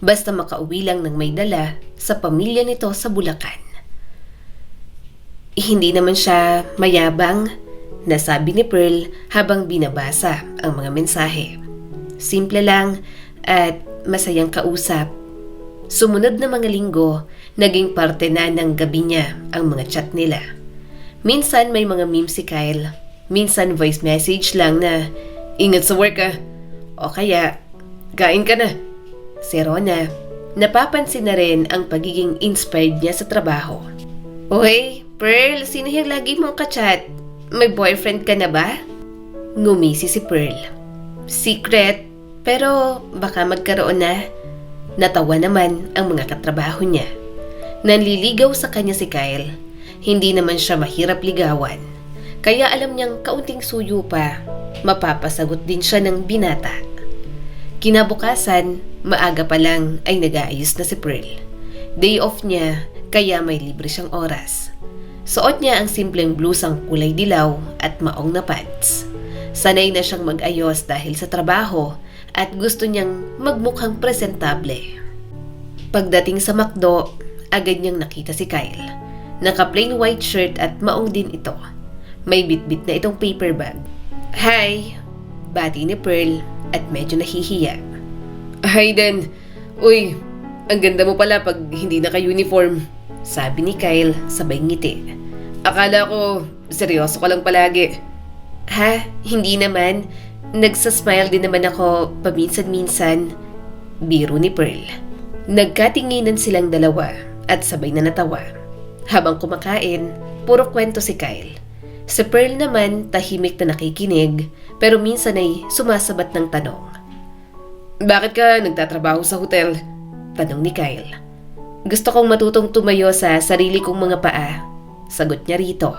Basta makauwi lang ng may dala sa pamilya nito sa Bulacan. Hindi naman siya mayabang, nasabi ni Pearl habang binabasa ang mga mensahe. Simple lang at masayang kausap. Sumunod na mga linggo, naging parte na ng gabi niya ang mga chat nila. Minsan may mga meme si Kyle, minsan voice message lang na, "Ingat sa work ah," o kaya, "Kain ka na." Si Rona, napapansin na rin ang pagiging inspired niya sa trabaho. "Oy, Pearl, sino yung lagi mong kachat? May boyfriend ka na ba?" Ngumisi si Pearl. "Secret, pero baka magkaroon na." Natawa naman ang mga katrabaho niya. Nanliligaw sa kanya si Kyle. Hindi naman siya mahirap ligawan. Kaya alam niyang kaunting suyo pa, mapapasagot din siya ng binata. Kinabukasan, maaga pa lang ay nag-aayos na si Pearl. Day off niya, kaya may libre siyang oras. Suot niya ang simpleng blusang kulay dilaw at maong na pants. Sanay na siyang mag-ayos dahil sa trabaho at gusto niyang magmukhang presentable. Pagdating sa McDo, agad niyang nakita si Kyle. Naka-plain white shirt at maong din ito. May bitbit na itong paper bag. "Hi!" bati ni Pearl at medyo nahihiya. "Hi Dan! Uy, ang ganda mo pala pag hindi naka-uniform," sabi ni Kyle sabay ngiti. "Akala ko seryoso ka lang palagi." "Ha? Hindi naman. Nagsasmile din naman ako paminsan-minsan," biro ni Pearl. Nagkatinginan silang dalawa at sabay na natawa. Habang kumakain, puro kwento si Kyle. Si Pearl naman tahimik na nakikinig pero minsan ay sumasabat ng tanong. "Bakit ka nagtatrabaho sa hotel?" tanong ni Kyle. "Gusto kong matutong tumayo sa sarili kong mga paa," sagot niya rito.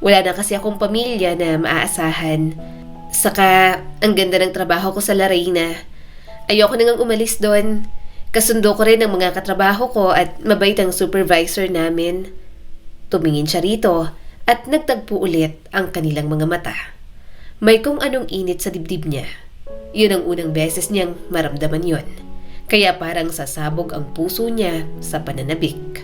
"Wala na kasi akong pamilya na maaasahan. Saka ang ganda ng trabaho ko sa La Reina. Ayoko nang umalis doon. Kasundo ko rin ang mga katrabaho ko at mabait ang supervisor namin." Tumingin siya rito at nagtagpo ulit ang kanilang mga mata. May kung anong init sa dibdib niya. Yun ang unang beses niyang maramdaman yon. Kaya parang sasabog ang puso niya sa pananabik.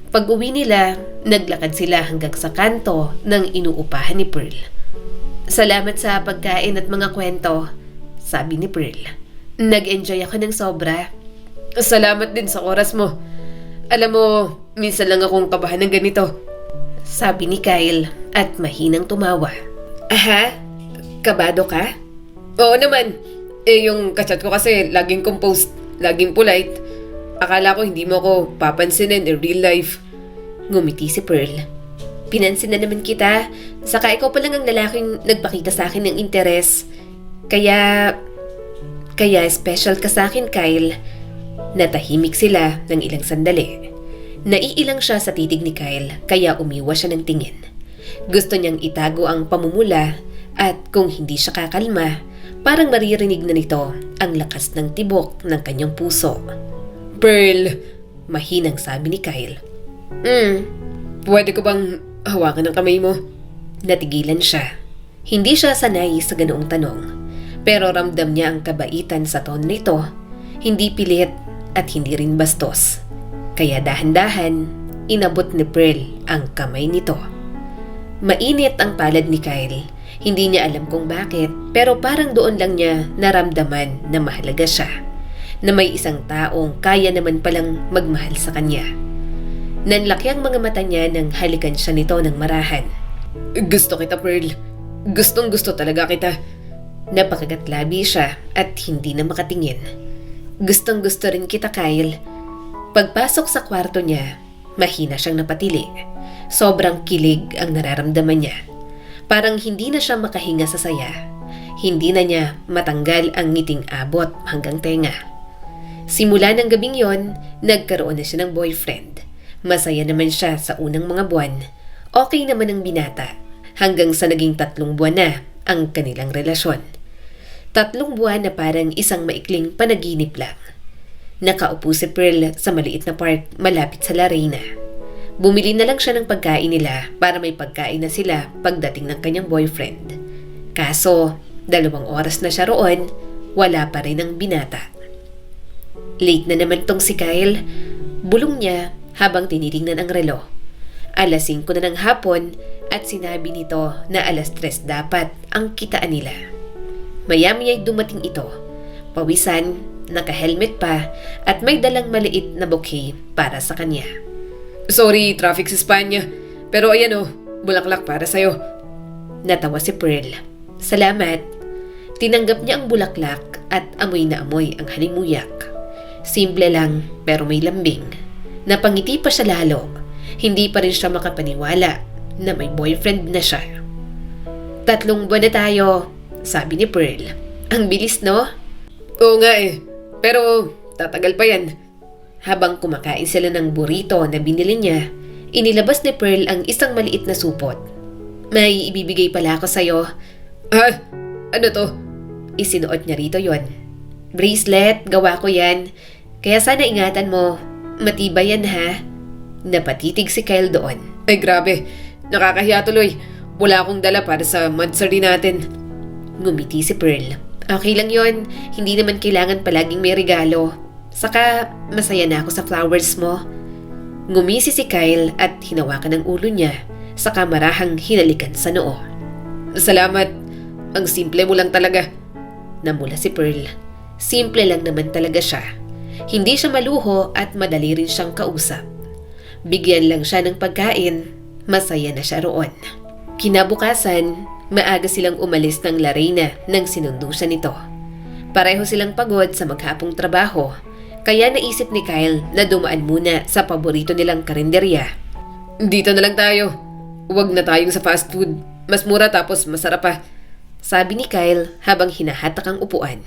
Pag-uwi nila, naglakad sila hanggang sa kanto ng inuupahan ni Pearl. "Salamat sa pagkain at mga kwento," sabi ni Pearl. "Nag-enjoy ako ng sobra." "Salamat din sa oras mo. Alam mo, minsan lang akong kabahan ng ganito," sabi ni Kyle at mahinang tumawa. "Aha? Kabado ka?" "Oo naman. Yung kachat ko kasi laging composed, laging polite. Akala ko hindi mo ako papansinin in real life." Ngumiti si Pearl. "Pinansin na naman kita. Saka ikaw pa lang ang lalaking nagpakita sa akin ng interes. Kaya special ka sa akin, Kyle." Natahimik sila ng ilang sandali. Naiilang siya sa titig ni Kyle kaya umiwas siya ng tingin. Gusto niyang itago ang pamumula at kung hindi siya kakalma, parang maririnig na nito ang lakas ng tibok ng kanyang puso. "Pearl," mahinang sabi ni Kyle. Pwede ko bang hawakan ang kamay mo?" Natigilan siya. Hindi siya sanay sa ganoong tanong, pero ramdam niya ang kabaitan sa tono nito. Hindi pilit at hindi rin bastos. Kaya dahan-dahan, inabot ni Pearl ang kamay nito. Mainit ang palad ni Kyle. Hindi niya alam kung bakit, pero parang doon lang niya naramdaman na mahalaga siya. Na may isang taong kaya naman palang magmahal sa kanya. Nanlaki ang mga mata niya nang halikan siya nito ng marahan. "Gusto kita, Pearl. Gustong gusto talaga kita." Napakagatlabi siya at hindi na makatingin. "Gustong gusto rin kita, Kyle." Pagpasok sa kwarto niya, mahina siyang napatili. Sobrang kilig ang nararamdaman niya. Parang hindi na siya makahinga sa saya. Hindi na niya matanggal ang ngiting abot hanggang tenga. Simula ng gabing yon, nagkaroon na siya ng boyfriend. Masaya naman siya sa unang mga buwan. Okay naman ang binata. Hanggang sa naging 3 buwan na ang kanilang relasyon. 3 buwan na parang isang maikling panaginip lang. Nakaupo si Pearl sa maliit na park malapit sa La Reina. Bumili na lang siya ng pagkain nila para may pagkain na sila pagdating ng kanyang boyfriend. Kaso, 2 oras na siya roon, wala pa rin ang binata. Late na naman tong si Kyle. Bulong niya habang tinitingnan ang relo. 5:00 na ng hapon at sinabi nito na 3:00 dapat ang kitaan nila. Maya-maya'y dumating ito. Pawisan, naka-helmet pa at may dalang maliit na bouquet para sa kanya. "Sorry, traffic sa Espanya. Pero ayan bulaklak para sa'yo." Natawa si Pearl. "Salamat." Tinanggap niya ang bulaklak at amoy na amoy ang halimuyak. Simple lang pero may lambing. Napangiti pa siya lalo. Hindi pa rin siya makapaniwala na may boyfriend na siya. 3 buwan na tayo, sabi ni Pearl. "Ang bilis, no?" "Oo nga Pero tatagal pa yan." Habang kumakain sila ng burrito na binili niya, inilabas ni Pearl ang isang maliit na supot. May ibibigay pala ako sa'yo. Ah, ano to? Isinuot niya rito yon. Bracelet, gawa ko yan. Kaya sana ingatan mo. Matibay yan ha. Napatitig si Kyle doon. Ay grabe, nakakahiya tuloy. Wala akong dala para sa madsari natin. Ngumiti si Pearl. Okay lang yon, hindi naman kailangan palaging may regalo. Saka masaya na ako sa flowers mo. Ngumisi si Kyle at hinawakan ang ulo niya, saka marahang hinalikan sa noo. Salamat, ang simple mo lang talaga. Namula si Pearl. Simple lang naman talaga siya. Hindi siya maluho at madali rin siyang kausap. Bigyan lang siya ng pagkain, masaya na siya roon. Kinabukasan, maaga silang umalis ng Larena nang sinundo siya nito. Pareho silang pagod sa maghapong trabaho, kaya naisip ni Kyle na dumaan muna sa paborito nilang karinderya. Dito na lang tayo. Huwag na tayong sa fast food. Mas mura tapos masarap pa. Sabi ni Kyle habang hinahatak ang upuan.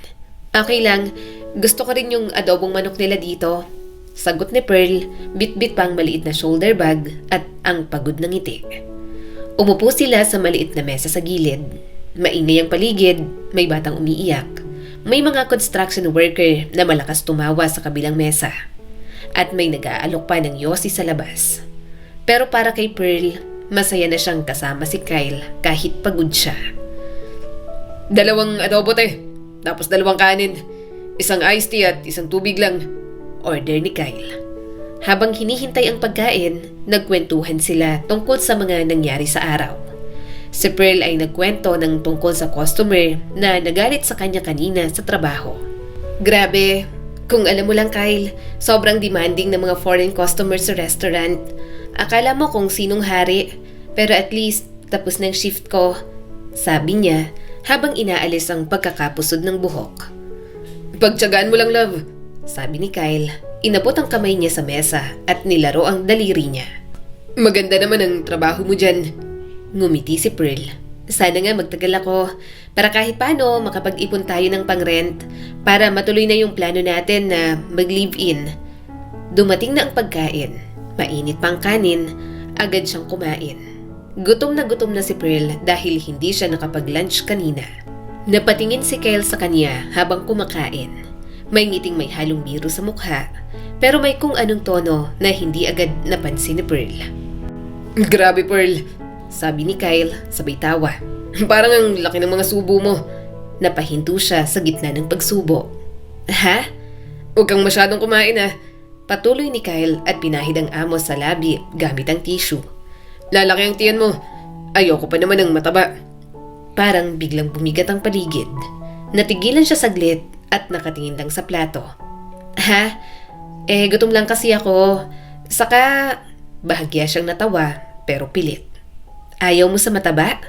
Okay lang, gusto ko rin yung adobong manok nila dito. Sagot ni Pearl, bit-bit pang maliit na shoulder bag at ang pagod ng ngiti. Umupo sila sa maliit na mesa sa gilid. Maingay ang paligid, may batang umiiyak. May mga construction worker na malakas tumawa sa kabilang mesa. At may nag-aalok pa ng yosi sa labas. Pero para kay Pearl, masaya na siyang kasama si Kyle kahit pagod siya. 2 adobo te, tapos 2 kanin. Isang iced tea at isang tubig lang. Order ni Kyle. Habang hinihintay ang pagkain, nagkwentuhan sila tungkol sa mga nangyari sa araw. Si Pearl ay nagkwento ng tungkol sa customer na nagalit sa kanya kanina sa trabaho. Grabe, kung alam mo lang Kyle, sobrang demanding ng mga foreign customers sa restaurant. Akala mo kung sinong hari, pero at least tapos ng shift ko, sabi niya habang inaalis ang pagkakapusod ng buhok. Pagtiyagaan mo lang love, sabi ni Kyle. Inabot ang kamay niya sa mesa at nilaro ang daliri niya. Maganda naman ang trabaho mo dyan. Ngumiti si Pearl. Sana nga magtagal ako para kahit paano makapag-ipon tayo ng pang-rent para matuloy na yung plano natin na mag-live-in. Dumating na ang pagkain. Mainit pang kanin, agad siyang kumain. Gutom na si Pearl dahil hindi siya nakapag-lunch kanina. Napatingin si Kyle sa kanya habang kumakain. May ngiting may halong biro sa mukha, pero may kung anong tono na hindi agad napansin ni Pearl. Grabe Pearl, sabi ni Kyle sabay tawa. Parang ang laki ng mga subo mo. Napahinto siya sa gitna ng pagsubo. Ha? Huwag kang masyadong kumain ah. Patuloy ni Kyle at pinahid ang amos sa labi gamit ang tissue. Lalaki ang tiyan mo. Ayoko pa naman ng mataba. Parang biglang bumigat ang paligid. Natigilan siya saglit at nakatingin lang sa plato. Ha? Gutom lang kasi ako. Saka, bahagya siyang natawa pero pilit. Ayaw mo sa mataba?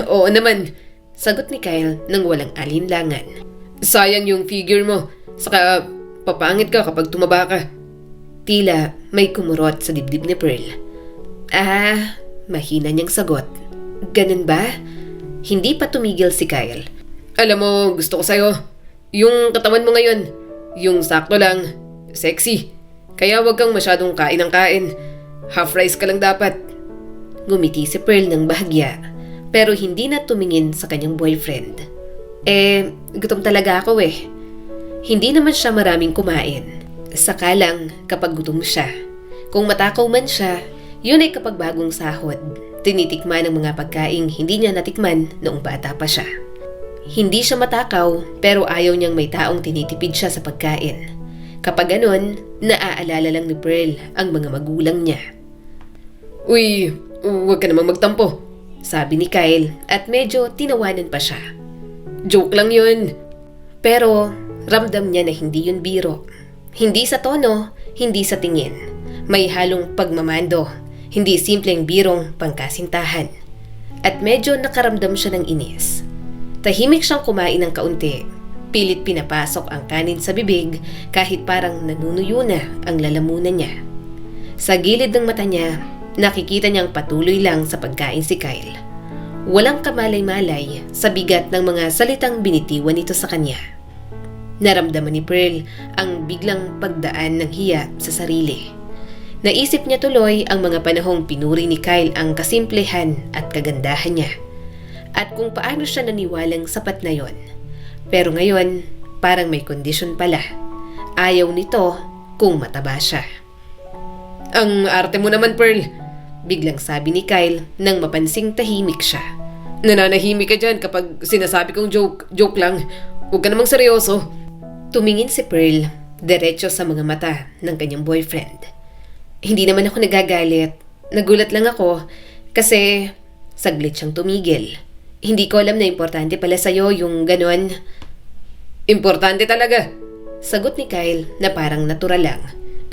Oo naman, sagot ni Kyle nang walang alinlangan. Sayang yung figure mo. Saka, papangit ka kapag tumaba ka. Tila may kumurot sa dibdib ni Pearl. Mahina niyang sagot. Ganun ba? Hindi pa tumigil si Kyle. Alam mo, gusto ko sa'yo. Yung katawan mo ngayon. Yung sakto lang. Sexy. Kaya wag kang masyadong kain ng kain. Half rice ka lang dapat. Ngumiti si Pearl ng bahagya. Pero hindi na tumingin sa kanyang boyfriend. Gutom talaga ako eh. Hindi naman siya maraming kumain. Saka lang kapag gutom siya. Kung matakaw man siya, yun ay kapag bagong sahod. Tinitikman ang mga pagkaing hindi niya natikman noong bata pa siya. Hindi siya matakaw pero ayaw niyang may taong tinitipid siya sa pagkain. Kapag ganon, naaalala lang ni Pearl ang mga magulang niya. Uy, huwag ka namang magtampo, sabi ni Kyle at medyo tinawanan pa siya. Joke lang yun. Pero ramdam niya na hindi yun biro. Hindi sa tono, hindi sa tingin. May halong pagmamando, hindi simpleng birong pangkasintahan. At medyo nakaramdam siya ng inis. Tahimik siyang kumain ng kaunti. Pilit pinapasok ang kanin sa bibig kahit parang nanunuyo na ang lalamunan niya. Sa gilid ng mata niya, nakikita niyang patuloy lang sa pagkain si Kyle. Walang kamalay-malay sa bigat ng mga salitang binitiwan nito sa kanya. Naramdaman ni Pearl ang biglang pagdaan ng hiya sa sarili. Naisip niya tuloy ang mga panahong pinuri ni Kyle ang kasimplehan at kagandahan niya. At kung paano siya naniwalang sapat na yon. Pero ngayon, parang may kondisyon pala. Ayaw nito kung mataba siya. Ang arte mo naman, Pearl, biglang sabi ni Kyle nang mapansing tahimik siya. Nananahimik ka dyan kapag sinasabi kong joke lang. Huwag ka namang seryoso. Tumingin si Pearl diretso sa mga mata ng kanyang boyfriend. Hindi naman ako nagagalit. Nagulat lang ako kasi saglit siyang tumigil. Hindi ko alam na importante pala sa'yo yung ganon. Importante talaga, sagot ni Kyle na parang natural lang.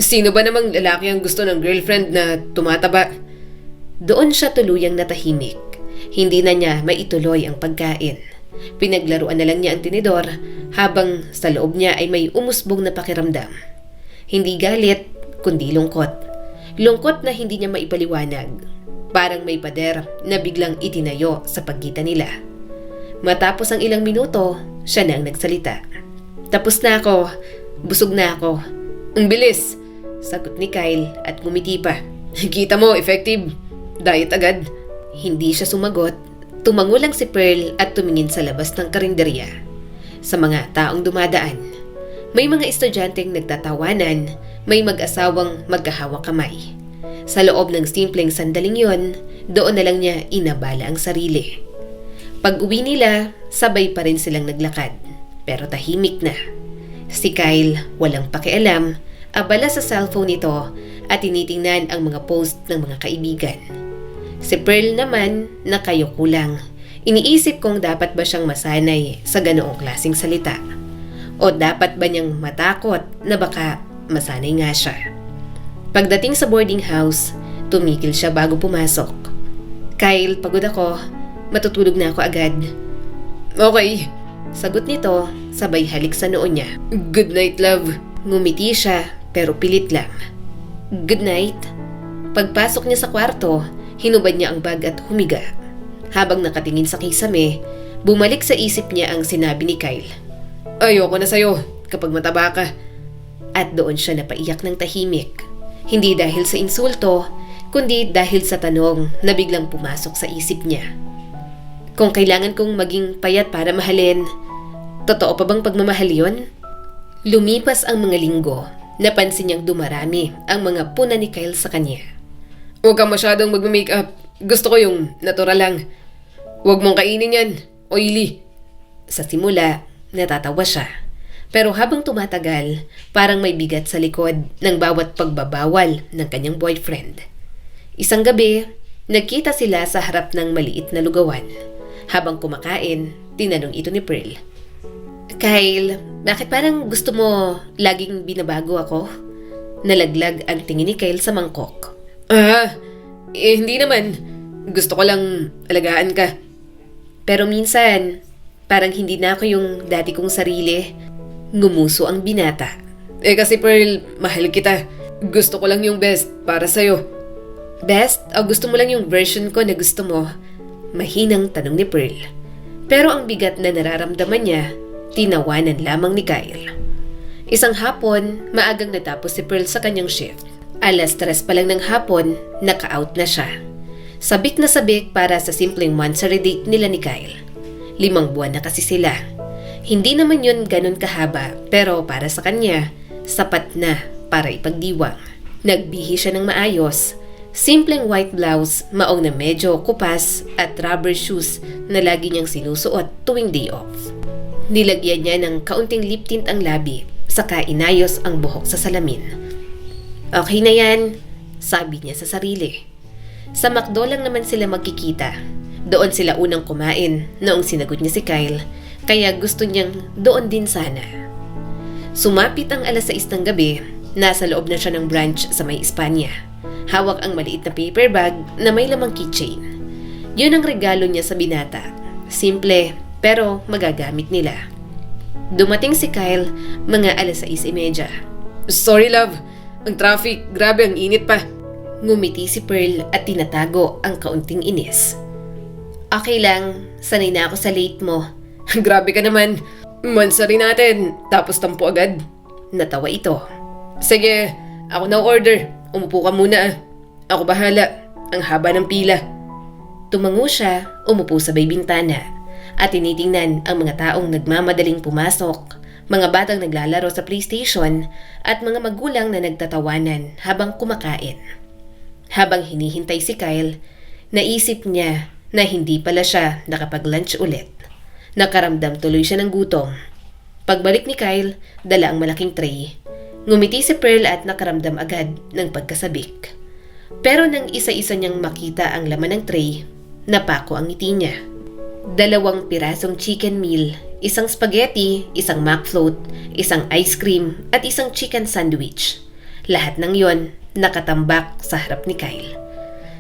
Sino ba namang lalaki ang gusto ng girlfriend na tumataba? Doon siya tuluyang natahimik. Hindi na niya maituloy ang pagkain. Pinaglaruan na lang niya ang tinidor habang sa loob niya ay may umusbong na pakiramdam. Hindi galit, kundi lungkot. Lungkot na hindi niya maipaliwanag. Parang may pader na biglang itinayo sa pagitan nila. Matapos ang ilang minuto, siya na ang nagsalita. Tapos na ako. Busog na ako. Ang bilis, sagot ni Kyle at ngumiti pa. Kita mo, effective. Diet agad. Hindi siya sumagot. Tumango lang si Pearl at tumingin sa labas ng karinderya. Sa mga taong dumadaan, may mga estudyanteng nagtatawanan, may mag-asawang magkahawak kamay. Sa loob ng simpleng sandaling yon, doon na lang niya inabala ang sarili. Pag-uwi nila, sabay pa rin silang naglakad, pero tahimik na. Si Kyle, walang pakialam, abala sa cellphone nito at tinitingnan ang mga post ng mga kaibigan. Si Pearl naman, nakayuko lang. Iniisip kung dapat ba siyang masanay sa ganoong klaseng salita. O dapat ba niyang matakot na baka masanay nga siya. Pagdating sa boarding house, tumigil siya bago pumasok. Kyle, pagod ako. Matutulog na ako agad. Okay, sagot nito, sabay halik sa noo niya. Good night, love. Ngumiti siya, pero pilit lang. Good night. Pagpasok niya sa kwarto, hinubad niya ang bag at humiga. Habang nakatingin sa kisame, bumalik sa isip niya ang sinabi ni Kyle. Ayoko na sa'yo kapag mataba ka. At doon siya napaiyak ng tahimik. Hindi dahil sa insulto, kundi dahil sa tanong na biglang pumasok sa isip niya. Kung kailangan kong maging payat para mahalin, totoo pa bang pagmamahal yun? Lumipas ang mga linggo, napansin niyang dumarami ang mga puna ni Kyle sa kanya. Huwag kang masyadong magme-makeup. Gusto ko yung natural lang. Huwag mong kainin yan. Oily. Sa simula, natatawa siya. Pero habang tumatagal, parang may bigat sa likod ng bawat pagbabawal ng kanyang boyfriend. Isang gabi, nagkita sila sa harap ng maliit na lugawan. Habang kumakain, tinanong ito ni Pearl. Kyle, bakit parang gusto mo laging binabago ako? Nalaglag ang tingin ni Kyle sa mangkok. Hindi naman. Gusto ko lang alagaan ka. Pero minsan, parang hindi na ako yung dati kong sarili. Ngumuso ang binata. Kasi Pearl, mahal kita. Gusto ko lang yung best para sa'yo. Best? O gusto mo lang yung version ko na gusto mo? Mahinang tanong ni Pearl. Pero ang bigat na nararamdaman niya, tinawanan lamang ni Kyle. Isang hapon, maagang natapos si Pearl sa kanyang shift. 3:00 pa lang ng hapon, naka-out na siya. Sabik na sabik para sa simpleng monthsary date nila ni Kyle. 5 buwan na kasi sila. Hindi naman yun ganun kahaba, pero para sa kanya, sapat na para ipagdiwang. Nagbihi siya ng maayos. Simpleng white blouse, maong na medyo kupas at rubber shoes na lagi niyang sinusuot tuwing day off. Nilagyan niya ng kaunting lip tint ang labi, saka inayos ang buhok sa salamin. Okay na yan, sabi niya sa sarili. Sa McDo lang naman sila magkikita. Doon sila unang kumain noong sinagot niya si Kyle, kaya gusto niyang doon din sana. Sumapit ang 6:00 ng gabi, nasa loob na siya ng brunch sa may Espanya. Hawak ang maliit na paper bag na may lamang keychain. Yun ang regalo niya sa binata. Simple, pero magagamit nila. Dumating si Kyle mga 6:30. Sorry love, ang traffic, grabe ang init pa. Ngumiti si Pearl at tinatago ang kaunting inis. Okay lang, sanay na ako sa late mo. Grabe ka naman. Mansarin natin, tapos tampo agad. Natawa ito. Sige, ako na order. Umupo ka muna. Ako bahala. Ang haba ng pila. Tumango siya, umupo sa may bintana, at tinitingnan ang mga taong nagmamadaling pumasok, mga batang naglalaro sa PlayStation, at mga magulang na nagtatawanan habang kumakain. Habang hinihintay si Kyle, naisip niya na hindi pala siya nakapag-lunch ulit. Nakaramdam tuloy siya ng gutom. Pagbalik ni Kyle, dala ang malaking tray. Ngumiti si Pearl at nakaramdam agad ng pagkasabik. Pero nang isa-isa niyang makita ang laman ng tray, napako ang ngiti niya. 2 pirasong chicken meal, isang spaghetti, isang McFloat, isang ice cream, at isang chicken sandwich. Lahat ng yon nakatambak sa harap ni Kyle.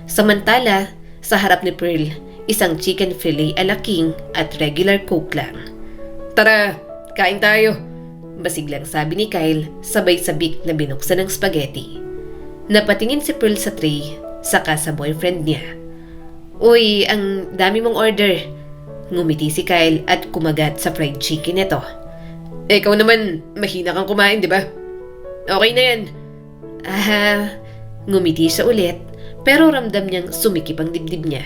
Samantala, sa harap ni Pearl, isang chicken fillet a la king at regular coke lang. Tara, kain tayo. Basiglang sabi ni Kyle, sabay sabik na binuksan ng spaghetti. Napatingin si Pearl sa tray, saka sa boyfriend niya. Uy, ang dami mong order. Ngumiti si Kyle at kumagat sa fried chicken nito. Ikaw naman, mahina kang kumain, di ba? Okay na yan. Ngumiti siya ulit, pero ramdam niyang sumikip ang dibdib niya.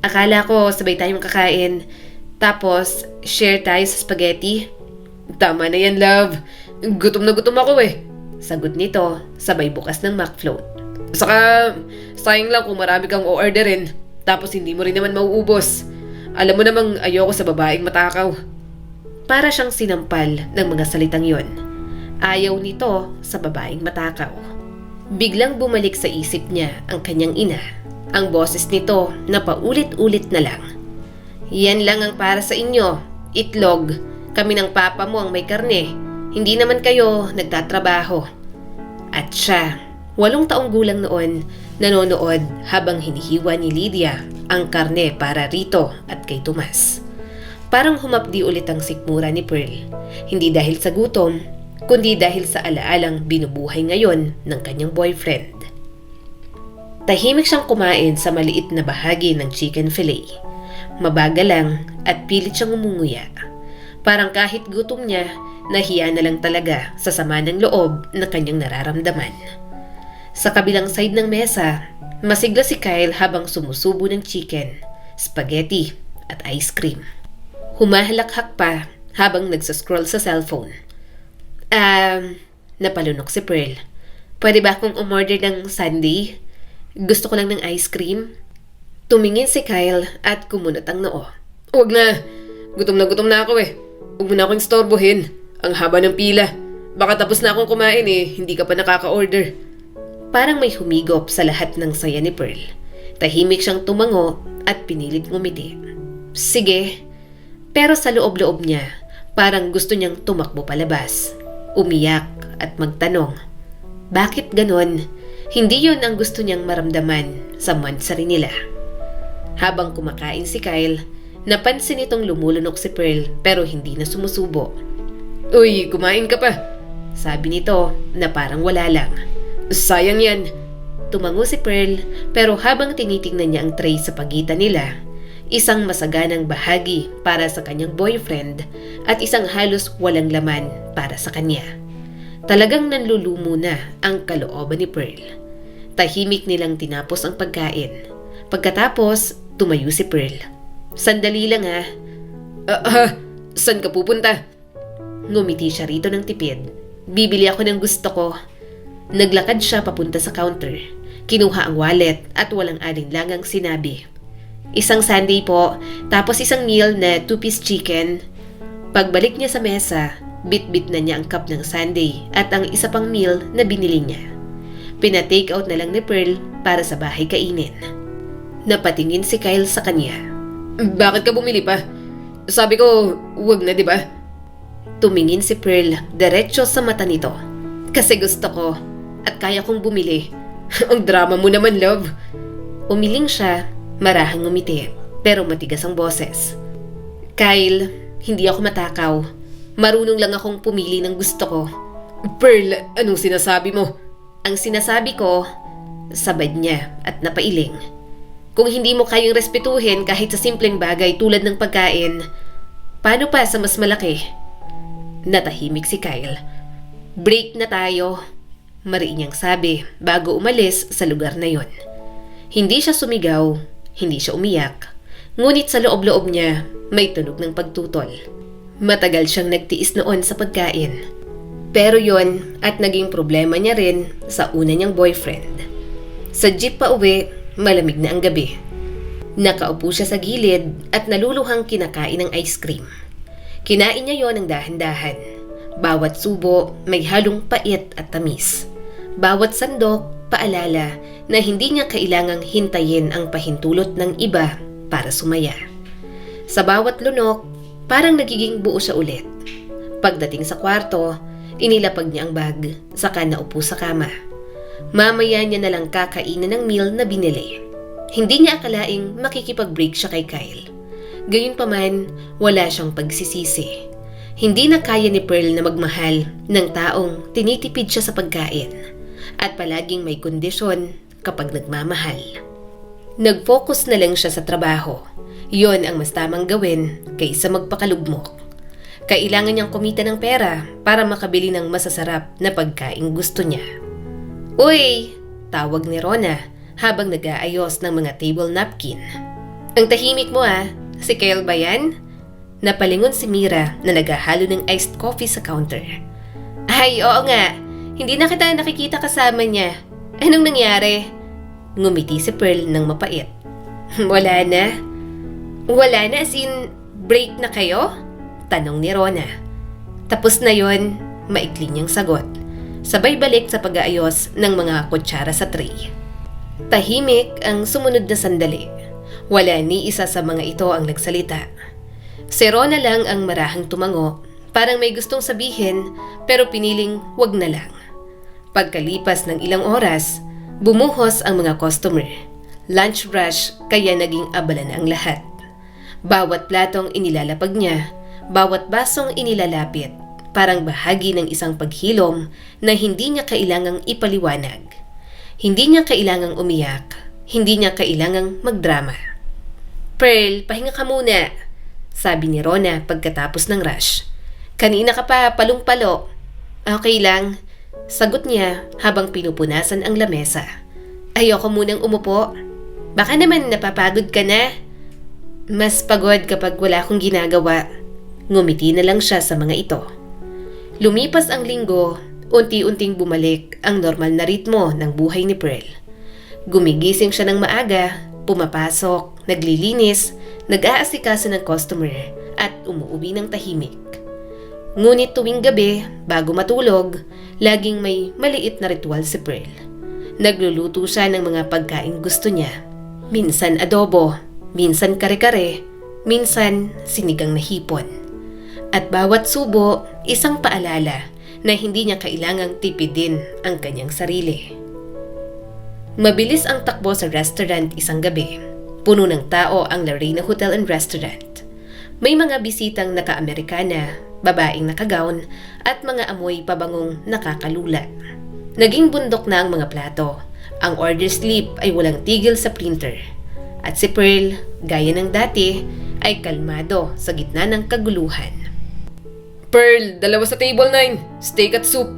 Akala ko sabay tayong kakain, tapos share tayo sa spaghetti. Tama na yan, love. Gutom na gutom ako eh. Sagot nito, sabay bukas ng McFloat. Saka, sayang lang kung marami kang o-orderin, tapos hindi mo rin naman mauubos. Alam mo namang ayoko sa babaeng matakaw. Para siyang sinampal ng mga salitang yon. Ayaw nito sa babaeng matakaw. Biglang bumalik sa isip niya ang kanyang ina. Ang boses nito na paulit-ulit na lang. Yan lang ang para sa inyo, itlog. Kami ng papa mo ang may karne. Hindi naman kayo nagtatrabaho. At siya, 8 taong gulang noon, nanonood habang hinihiwa ni Lydia ang karne para rito at kay Tomas. Parang humapdi ulit ang sikmura ni Pearl. Hindi dahil sa gutom, kundi dahil sa alaalang binubuhay ngayon ng kanyang boyfriend. Tahimik siyang kumain sa maliit na bahagi ng chicken fillet. Mabagal lang at pilit siyang umunguya. Parang kahit gutom niya, nahiya na lang talaga sa sama ng loob na kanyang nararamdaman. Sa kabilang side ng mesa, masigla si Kyle habang sumusubo ng chicken, spaghetti at ice cream. Humahalakhak pa habang nagsascroll sa cellphone. Napalunok si Pearl. Pwede ba akong umorder ng sundae? Gusto ko lang ng ice cream. Tumingin si Kyle at kumunot ang noo. Huwag na. Gutom na ako eh. Huwag mo na akong istorbohin. Ang haba ng pila. Baka tapos na akong kumain eh. Hindi ka pa nakaka-order. Parang may humigop sa lahat ng saya ni Pearl. Tahimik siyang tumango at pinilit ngumiti. Sige. Pero sa loob-loob niya, parang gusto niyang tumakbo palabas. Umiyak at magtanong. Bakit ganon? Hindi yun ang gusto niyang maramdaman sa mansari nila. Habang kumakain si Kyle, napansin itong lumulunok si Pearl pero hindi na sumusubo. Uy, kumain ka pa. Sabi nito na parang wala lang. Sayang yan. Tumango si Pearl pero habang tinitingnan niya ang tray sa pagitan nila, isang masaganang bahagi para sa kanyang boyfriend at isang halos walang laman para sa kanya. Talagang nanlulumo na ang kalooban ni Pearl. Tahimik nilang tinapos ang pagkain. Pagkatapos, tumayo si Pearl. Sandali lang ha. Saan ka pupunta? Ngumiti siya rito ng tipid. Bibili ako ng gusto ko. Naglakad siya papunta sa counter. Kinuha ang wallet at walang alinlangang sinabi. Isang sundae po, tapos isang meal na 2-piece chicken. Pagbalik niya sa mesa, bit-bit na niya ang cup ng sundae at ang isa pang meal na binili niya. Pina-take out na lang ni Pearl para sa bahay kainin. Napatingin si Kyle sa kanya. Bakit ka bumili pa? Sabi ko, wag na, di ba? Tumingin si Pearl diretso sa mata nito. Kasi gusto ko at kaya kong bumili. Ang drama mo naman, love. Umiling siya, marahang ngumiti, pero matigas ang boses. Kyle, hindi ako matakaw. Marunong lang akong pumili ng gusto ko. Pearl, anong sinasabi mo? Ang sinasabi ko, sabad niya at napailing. Kung hindi mo kayang respetuhin kahit sa simpleng bagay tulad ng pagkain, paano pa sa mas malaki? Natahimik si Kyle. Break na tayo, mariin niyang sabi bago umalis sa lugar na yon. Hindi siya sumigaw, hindi siya umiyak, ngunit sa loob-loob niya may tunog ng pagtutol. Matagal siyang nagtiis noon sa pagkain. Pero yon at naging problema niya rin sa una niyang boyfriend. Sa jeep pa uwi, malamig na ang gabi. Nakaupo siya sa gilid at naluluhang kinakain ng ice cream. Kinain niya yon ng dahan-dahan. Bawat subo may halong pait at tamis. Bawat sandok, paalala na hindi niya kailangang hintayin ang pahintulot ng iba para sumaya. Sa bawat lunok, parang nagiging buo siya ulit. Pagdating sa kwarto, inilapag niya ang bag, saka naupo sa kama. Mamaya niya nalang kakainin ng meal na binili. Hindi niya akalaing makikipag-break siya kay Kyle. Gayunpaman, wala siyang pagsisisi. Hindi na kaya ni Pearl na magmahal ng taong tinitipid siya sa pagkain at palaging may kondisyon kapag nagmamahal. Nag-focus na lang siya sa trabaho. Yon ang mas tamang gawin kaysa magpakalugmok. Kailangan niyang kumita ng pera para makabili ng masasarap na pagkain gusto niya. "Uy!" tawag ni Rona habang nag-aayos ng mga table napkin. "Ang tahimik mo ah, si Kyle ba yan?" Napalingon si Mira na naghahalo ng iced coffee sa counter. "Ay, oo nga. Hindi na kita nakikita kasama niya. Anong nangyari?" Ngumiti si Pearl ng mapait. "Wala na." "Wala na as in, break na kayo?" Tanong ni Rona. "Tapos na yon," maikli niyang sagot. Sabay balik sa pag-aayos ng mga kutsara sa tray. Tahimik ang sumunod na sandali. Wala ni isa sa mga ito ang nagsalita. Si Rona lang ang marahang tumango, parang may gustong sabihin pero piniling wag na lang. Pagkalipas ng ilang oras, bumuhos ang mga customer. Lunch rush kaya naging abala na ang lahat. Bawat platong inilalapag niya, bawat basong inilalapit, parang bahagi ng isang paghilom na hindi niya kailangang ipaliwanag. Hindi niya kailangang umiyak, hindi niya kailangang magdrama. "Pearl, pahinga ka muna," sabi ni Rona pagkatapos ng rush. "Kanina ka pa palong-palo." "Okay lang," sagot niya habang pinupunasan ang lamesa. "Ayoko munang umupo. Baka naman napapagod ka na." "Mas pagod kapag wala akong ginagawa." Ngumiti na lang siya sa mga ito. Lumipas ang linggo, unti-unting bumalik ang normal na ritmo ng buhay ni Pearl. Gumigising siya ng maaga, pumapasok, naglilinis, nag-aasikaso ng customer at umuuwi ng tahimik. Ngunit tuwing gabi, bago matulog, laging may maliit na ritual si Pearl. Nagluluto siya ng mga pagkain gusto niya. Minsan adobo, minsan kare-kare, minsan sinigang na hipon. At bawat subo, isang paalala na hindi niya kailangang tipidin ang kanyang sarili. Mabilis ang takbo sa restaurant isang gabi. Puno ng tao ang Larena Hotel and Restaurant. May mga bisitang naka-Amerikana, babaeng nakagawn, at mga amoy pabangong nakakalula. Naging bundok na ang mga plato. Ang order slip ay walang tigil sa printer. At si Pearl, gaya ng dati, ay kalmado sa gitna ng kaguluhan. "Pearl, dalawa sa table 9. Steak at soup."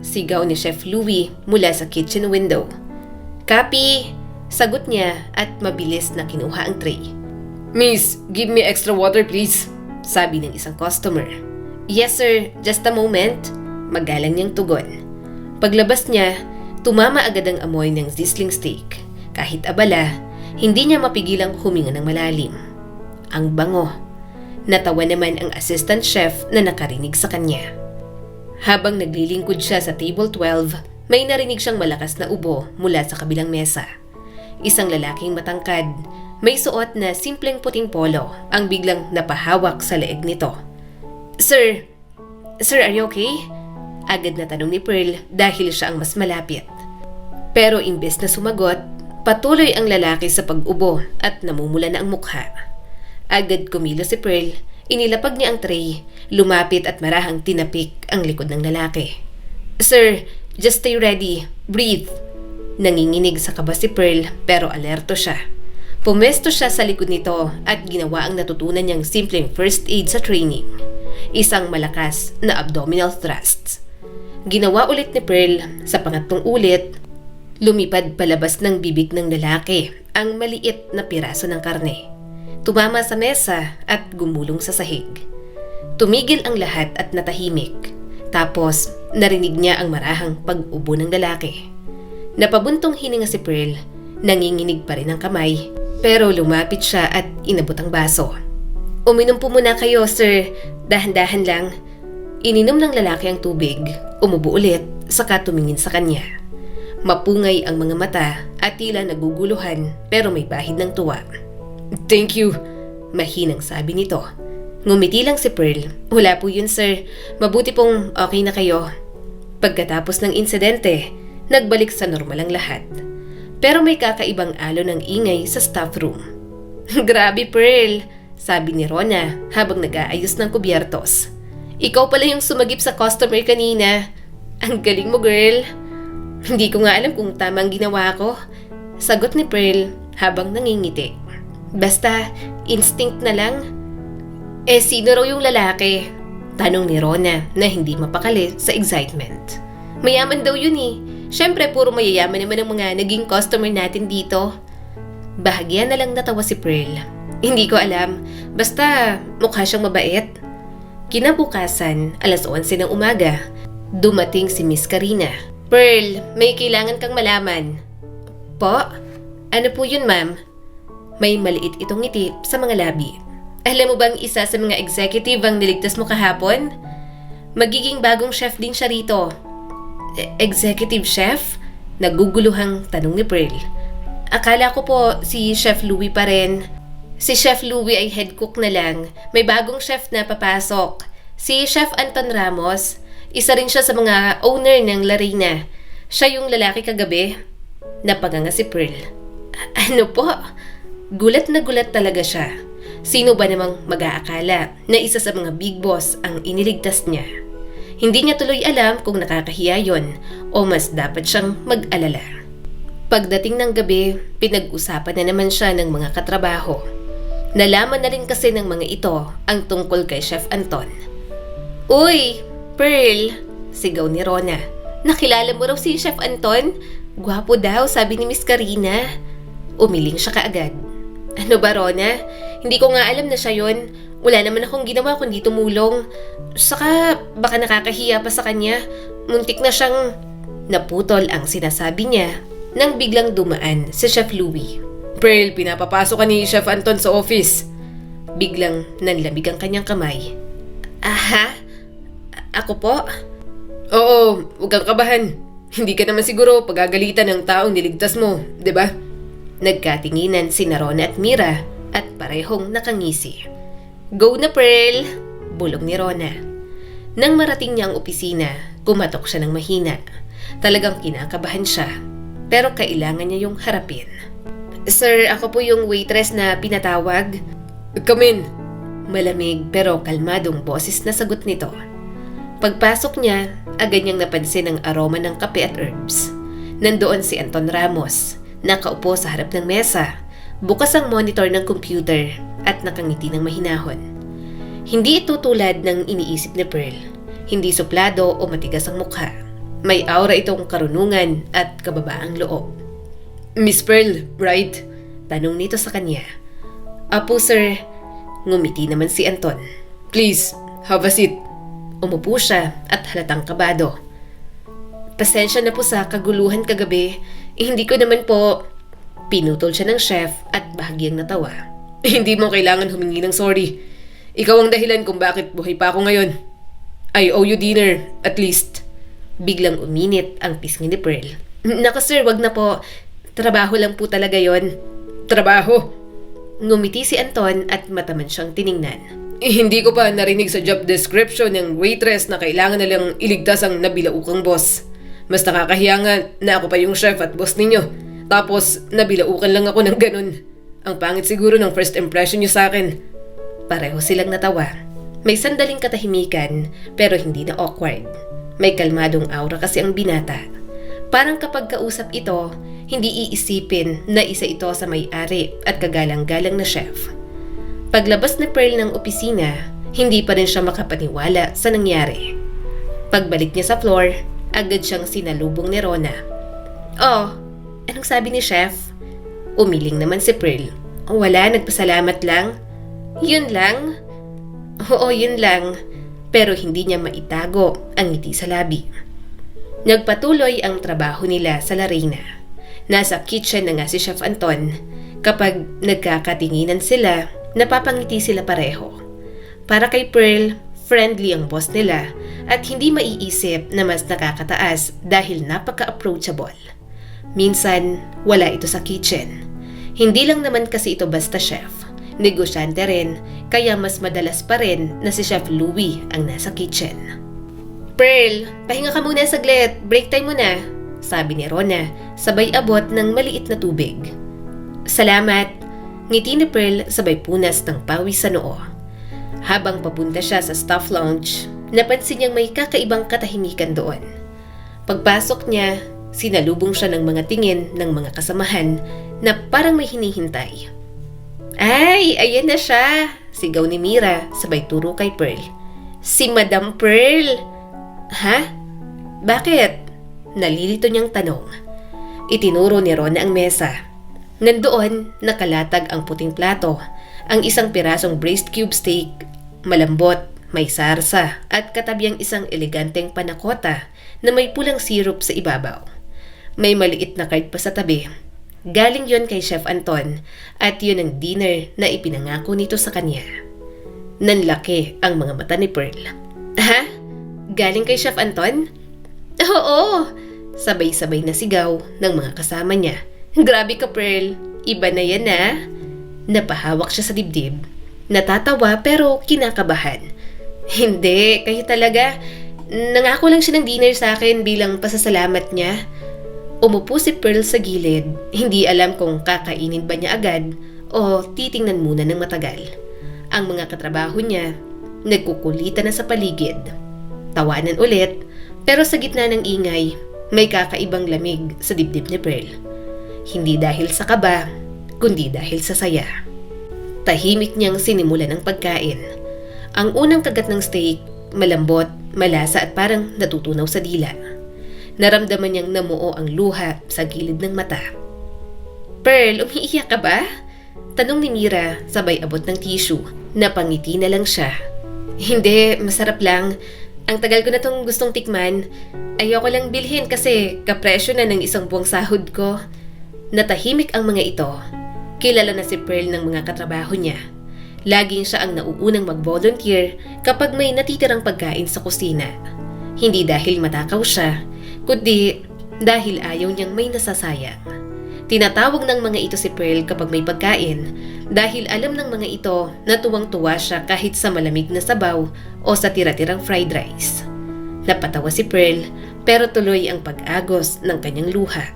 Sigaw ni Chef Louie mula sa kitchen window. "Copy!" sagot niya at mabilis na kinuha ang tray. "Miss, give me extra water please." Sabi ng isang customer. "Yes sir, just a moment." Magalang niyang tugon. Paglabas niya, tumama agad ang amoy ng sizzling steak. Kahit abala, hindi niya mapigilang huminga ng malalim. Ang bango. Natawa naman ang assistant chef na nakarinig sa kanya. Habang naglilingkod siya sa table 12, may narinig siyang malakas na ubo mula sa kabilang mesa. Isang lalaking matangkad, may suot na simpleng puting polo ang biglang napahawak sa leeg nito. Sir, are you okay?" Agad na tanong ni Pearl dahil siya ang mas malapit. Pero imbes na sumagot, patuloy ang lalaki sa pag-ubo at namumula na ang mukha. Agad kumilos si Pearl, inilapag niya ang tray, lumapit at marahang tinapik ang likod ng lalaki. "Sir, just stay ready. Breathe." Nanginginig sa kaba si Pearl pero alerto siya. Pumesto siya sa likod nito at ginawa ang natutunan niyang simpleng first aid sa training. isang malakas na abdominal thrust. Ginawa ulit ni Pearl sa pangatlong ulit. Lumipad palabas ng bibig ng lalaki ang maliit na piraso ng karne. Tumama sa mesa at gumulong sa sahig. Tumigil ang lahat at natahimik. Tapos narinig niya ang marahang pag-ubo ng lalaki. Napabuntong hininga si Pearl. Nanginginig pa rin ang kamay. Pero lumapit siya at inabot ang baso. "Uminom po muna kayo, sir. Dahan-dahan lang." Ininom ng lalaki ang tubig. Umubo ulit, saka tumingin sa kanya. Mapungay ang mga mata at tila naguguluhan pero may bahid ng tuwa. Thank you. Mahinang sabi nito. Ngumiti lang si Pearl. "Wala po yun, sir. Mabuti pong okay na kayo." Pagkatapos ng insidente, nagbalik sa normal ang lahat. Pero may kakaibang alo ng ingay sa staff room. "Grabe, Pearl," sabi ni Rona habang nag-aayos ng kubyertos. "Ikaw pala yung sumagip sa customer kanina. Ang galing mo, girl." "Hindi ko nga alam kung tama ang ginawa ko," sagot ni Pearl habang nangingiti. "Basta, instinct na lang." Sino raw yung lalaki?" tanong ni Rona na hindi mapakali sa excitement. "Mayaman daw yun eh. Siyempre, puro mayayaman naman ang mga naging customer natin dito." Bahagya na lang natawa si Pearl. "Hindi ko alam. Basta, mukha siyang mabait." Kinabukasan, 11:00 ng umaga, dumating si Miss Karina. "Pearl, may kailangan kang malaman." "Po? Ano po yun, ma'am?" May maliit itong ngiti sa mga labi. "Alam mo bang isa sa mga executive ang niligtas mo kahapon? Magiging bagong chef din siya rito." "Executive chef?" Naguguluhang tanong ni Pearl. "Akala ko po si Chef Louie pa rin." "Si Chef Louie ay head cook na lang. May bagong chef na papasok. Si Chef Anton Ramos. Isa rin siya sa mga owner ng Larina. Siya yung lalaki kagabi." Napanganga si Pearl. "Ano po?" Gulat na gulat talaga siya. Sino ba namang mag-aakala na isa sa mga big boss ang iniligtas niya? Hindi niya tuloy alam kung nakakahiya yon o mas dapat siyang mag-alala. Pagdating ng gabi, pinag-usapan na naman siya ng mga katrabaho. Nalaman na rin kasi ng mga ito ang tungkol kay Chef Anton. "Uy, Pearl!" sigaw ni Rona. "Nakilala mo raw si Chef Anton? Gwapo daw," sabi ni Miss Karina. Umiling siya kaagad. "Ano ba, Rona? Hindi ko nga alam na siya yon. Wala naman akong ginawa kundi tumulong. Saka baka nakakahiya pa sa kanya. Muntik na siyang..." Naputol ang sinasabi niya nang biglang dumaan si Chef Louie. Pearl, pinapapasok ka ni Chef Anton sa office. Biglang nanlamig ang kanyang kamay. "Aha? Ako po?" Oo, huwag kang kabahan. Hindi ka naman siguro pagagalitan ng taong niligtas mo, di ba? Nagkatinginan si Rona at Mira at parehong nakangisi. "Go na, Pearl!" bulong ni Rona. Nang marating niya ang opisina, kumatok siya ng mahina. Talagang kinakabahan siya, pero kailangan niya yung harapin. "Sir, ako po yung waitress na pinatawag." Come in." Malamig pero kalmadong boses na sagot nito. Pagpasok niya, agad niyang napansin ang aroma ng kape at herbs. Nandoon si Anton Ramos, nakaupo sa harap ng mesa, bukas ang monitor ng computer at nakangiti ng mahinahon. Hindi ito tulad ng iniisip ni Pearl. Hindi suplado o matigas ang mukha. May aura itong karunungan at kababaang loob. "Miss Pearl, right?" tanong nito sa kanya. "Apo, sir." Ngumiti naman si Anton. "Please, have a seat." Umupo siya at halatang kabado. "Pasensya na po sa kaguluhan kagabi. Hindi ko naman po..." Pinutol siya ng chef at bahagyang natawa. Hindi mo kailangan humingi ng sorry. Ikaw ang dahilan kung bakit buhay pa ako ngayon. I owe you dinner, at least. Biglang uminit ang pisngi ni Pearl. "Naka sir, wag na po. Trabaho lang po talaga yon." "Trabaho?" Ngumiti si Anton at mataman siyang tiningnan. Hindi ko pa narinig sa job description ng waitress na kailangan na lang iligtas ang nabilaukang boss. Mas nakakahiya nga na ako pa yung chef at boss ninyo. Tapos nabilaukan lang ako ng ganun. Ang pangit siguro ng first impression niyo sa akin. Pareho silang natawa. May sandaling katahimikan pero hindi na awkward. May kalmadong aura kasi ang binata. Parang kapag kausap ito, hindi iisipin na isa ito sa may-ari at kagalang-galang na chef. Paglabas ni Pearl ng opisina, Hindi pa rin siya makapaniwala sa nangyari. Pagbalik niya sa floor, agad siyang sinalubong ni Rona. "Oh, anong sabi ni Chef?" Umiling naman si Pearl. "Wala, nagpasalamat lang." "Yun lang?" "Oo, yun lang." Pero hindi niya maitago ang ngiti sa labi. Nagpatuloy ang trabaho nila sa La Reina. Nasa kitchen na nga si Chef Anton. Kapag nagkakatinginan sila, napapangiti sila pareho. Para kay Pearl, friendly ang boss nila at hindi maiisip na mas nakakataas dahil napaka-approachable. Minsan, wala ito sa kitchen. Hindi lang naman kasi ito basta chef. Negosyante rin, kaya mas madalas pa rin na si Chef Louie ang nasa kitchen. "Pearl, pahinga ka muna saglit. Break time mo na," sabi ni Rona, sabay abot ng maliit na tubig. "Salamat." Ngiti ni Pearl sabay punas ng pawis sa noo. Habang papunta siya sa staff lounge, napansin niyang may kakaibang katahimikan doon. Pagpasok niya, sinalubong siya ng mga tingin ng mga kasamahan na parang may hinihintay. "Ay, ayan na siya!" Sigaw ni Mira sabay turo kay Pearl. "Si Madam Pearl!" "Ha? Bakit?" Nalilito niyang tanong. Itinuro ni Rona ang mesa. Nandoon, nakalatag ang puting plato, ang isang pirasong braised cube steak, malambot, may sarsa, at katabyang isang eleganteng panakota na may pulang syrup sa ibabaw. May maliit na card pa sa tabi. Galing yon kay Chef Anton at yun ang dinner na ipinangako nito sa kanya. Nanlaki ang mga mata ni Pearl. "Ha? Galing kay Chef Anton?" "Oo!" Sabay-sabay na sigaw ng mga kasama niya. "Grabe ka, Pearl. Iba na yan, ha?" Napahawak siya sa dibdib. Natatawa pero kinakabahan. "Hindi, kayo talaga. Nangako lang siya ng dinner sa akin bilang pasasalamat niya." Umupo si Pearl sa gilid. Hindi alam kung kakainin ba niya agad o titingnan muna ng matagal. Ang mga katrabaho niya, nagkukulitan na sa paligid. Tawanan ulit, pero sa gitna ng ingay, may kakaibang lamig sa dibdib ni Pearl. Hindi dahil sa kaba, kundi dahil sa saya. Tahimik niyang sinimulan ang pagkain. Ang unang kagat ng steak, malambot, malasa at parang natutunaw sa dila. Naramdaman niyang namuo ang luha sa gilid ng mata. "Pearl, umiiyak ka ba?" Tanong ni Mira sabay abot ng tissue. Napangiti na lang siya. "Hindi, masarap lang. Ang tagal ko na tong gustong tikman. Ayoko lang bilhin kasi kapresyo na ng isang buwang sahod ko." Natahimik ang mga ito. Kilala na si Pearl ng mga katrabaho niya. Laging siya ang nauunang mag-volunteer kapag may natitirang pagkain sa kusina. Hindi dahil matakaw siya, kundi dahil ayaw niyang may nasasayang. Tinatawag ng mga ito si Pearl kapag may pagkain dahil alam ng mga ito na tuwang-tuwa siya kahit sa malamig na sabaw o sa tira-tirang fried rice. Napatawa si Pearl pero tuloy ang pag-agos ng kanyang luha.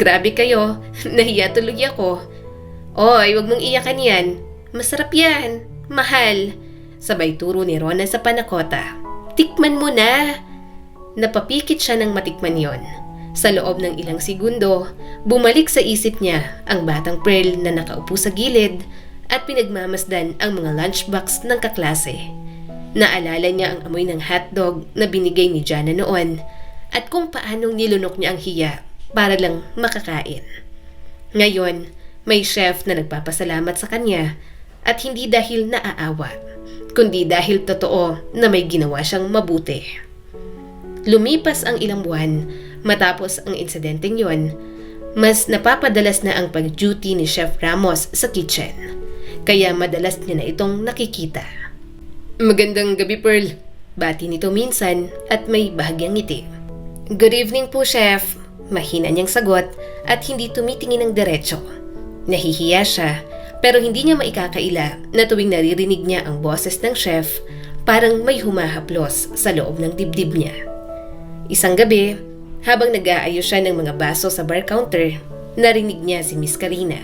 "Grabe kayo, nahiya tuloy ako." "Oy, wag mong iyakan yan. Masarap yan. Mahal." Sabay turo ni Rona sa panakota. "Tikman mo na." Napapikit siya ng matikman yon. Sa loob ng ilang segundo, bumalik sa isip niya ang batang Pearl na nakaupo sa gilid at pinagmamasdan ang mga lunchbox ng kaklase. Naalala niya ang amoy ng hotdog na binigay ni Jana noon at kung paanong nilunok niya ang hiya para lang makakain. Ngayon, may chef na nagpapasalamat sa kanya at hindi dahil naaawa, kundi dahil totoo na may ginawa siyang mabuti. Lumipas ang ilang buwan matapos ang insidenteng yon, mas napapadalas na ang pag-duty ni Chef Ramos sa kitchen. Kaya madalas niya na itong nakikita. "Magandang gabi, Pearl." Bati nito minsan at may bahagyang ngiti. "Good evening po, Chef." Mahina niyang sagot at hindi tumitingin ng diretso. Nahihiya siya pero hindi niya maikakaila na tuwing naririnig niya ang boses ng chef, parang may humahaplos sa loob ng dibdib niya. Isang gabi, habang nag-aayos siya ng mga baso sa bar counter, narinig niya si Miss Karina.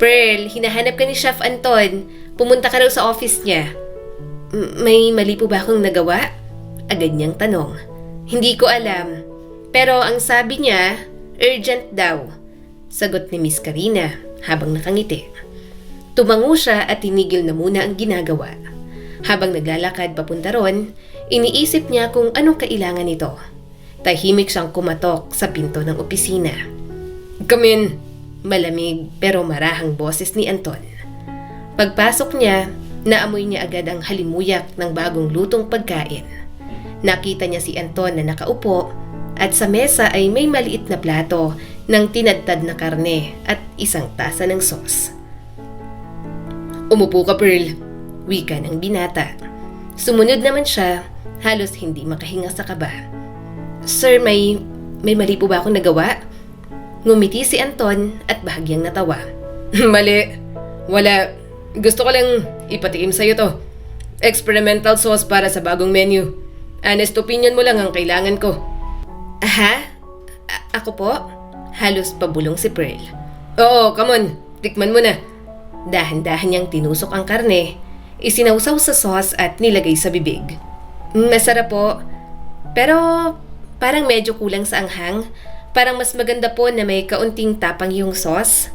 "Pearl, hinahanap ka ni Chef Anton. Pumunta ka raw sa office niya." May mali po ba akong nagawa?" Agad niyang tanong. "Hindi ko alam. Pero ang sabi niya, urgent daw." Sagot ni Miss Karina habang nakangiti. Tumango siya at tinigil na muna ang ginagawa. Habang naglalakad papunta ron, iniisip niya kung anong kailangan nito. Tahimik siyang kumatok sa pinto ng opisina. Come in. Malamig pero marahang boses ni Anton. Pagpasok niya, naamoy niya agad ang halimuyak ng bagong lutong pagkain. Nakita niya si Anton na nakaupo at sa mesa ay may maliit na plato ng tinadtad na karne at isang tasa ng sauce. Umupo ka, Pearl. Wika ng binata. Sumunod naman siya, halos hindi makahinga sa kaba. Sir, may mali po ba akong nagawa? Ngumiti si Anton at bahagyang natawa. Mali. Wala. Gusto ko lang ipatikim sa'yo to. Experimental sauce para sa bagong menu. Honest opinion mo lang ang kailangan ko. Aha? Ako po? Halos pabulong si Pearl. Oo, come on. Tikman mo na. Dahan-dahan niyang tinusok ang karne, isinawsaw sa sauce at nilagay sa bibig. Masarap po. Pero parang medyo kulang sa anghang. Parang mas maganda po na may kaunting tapang yung sauce.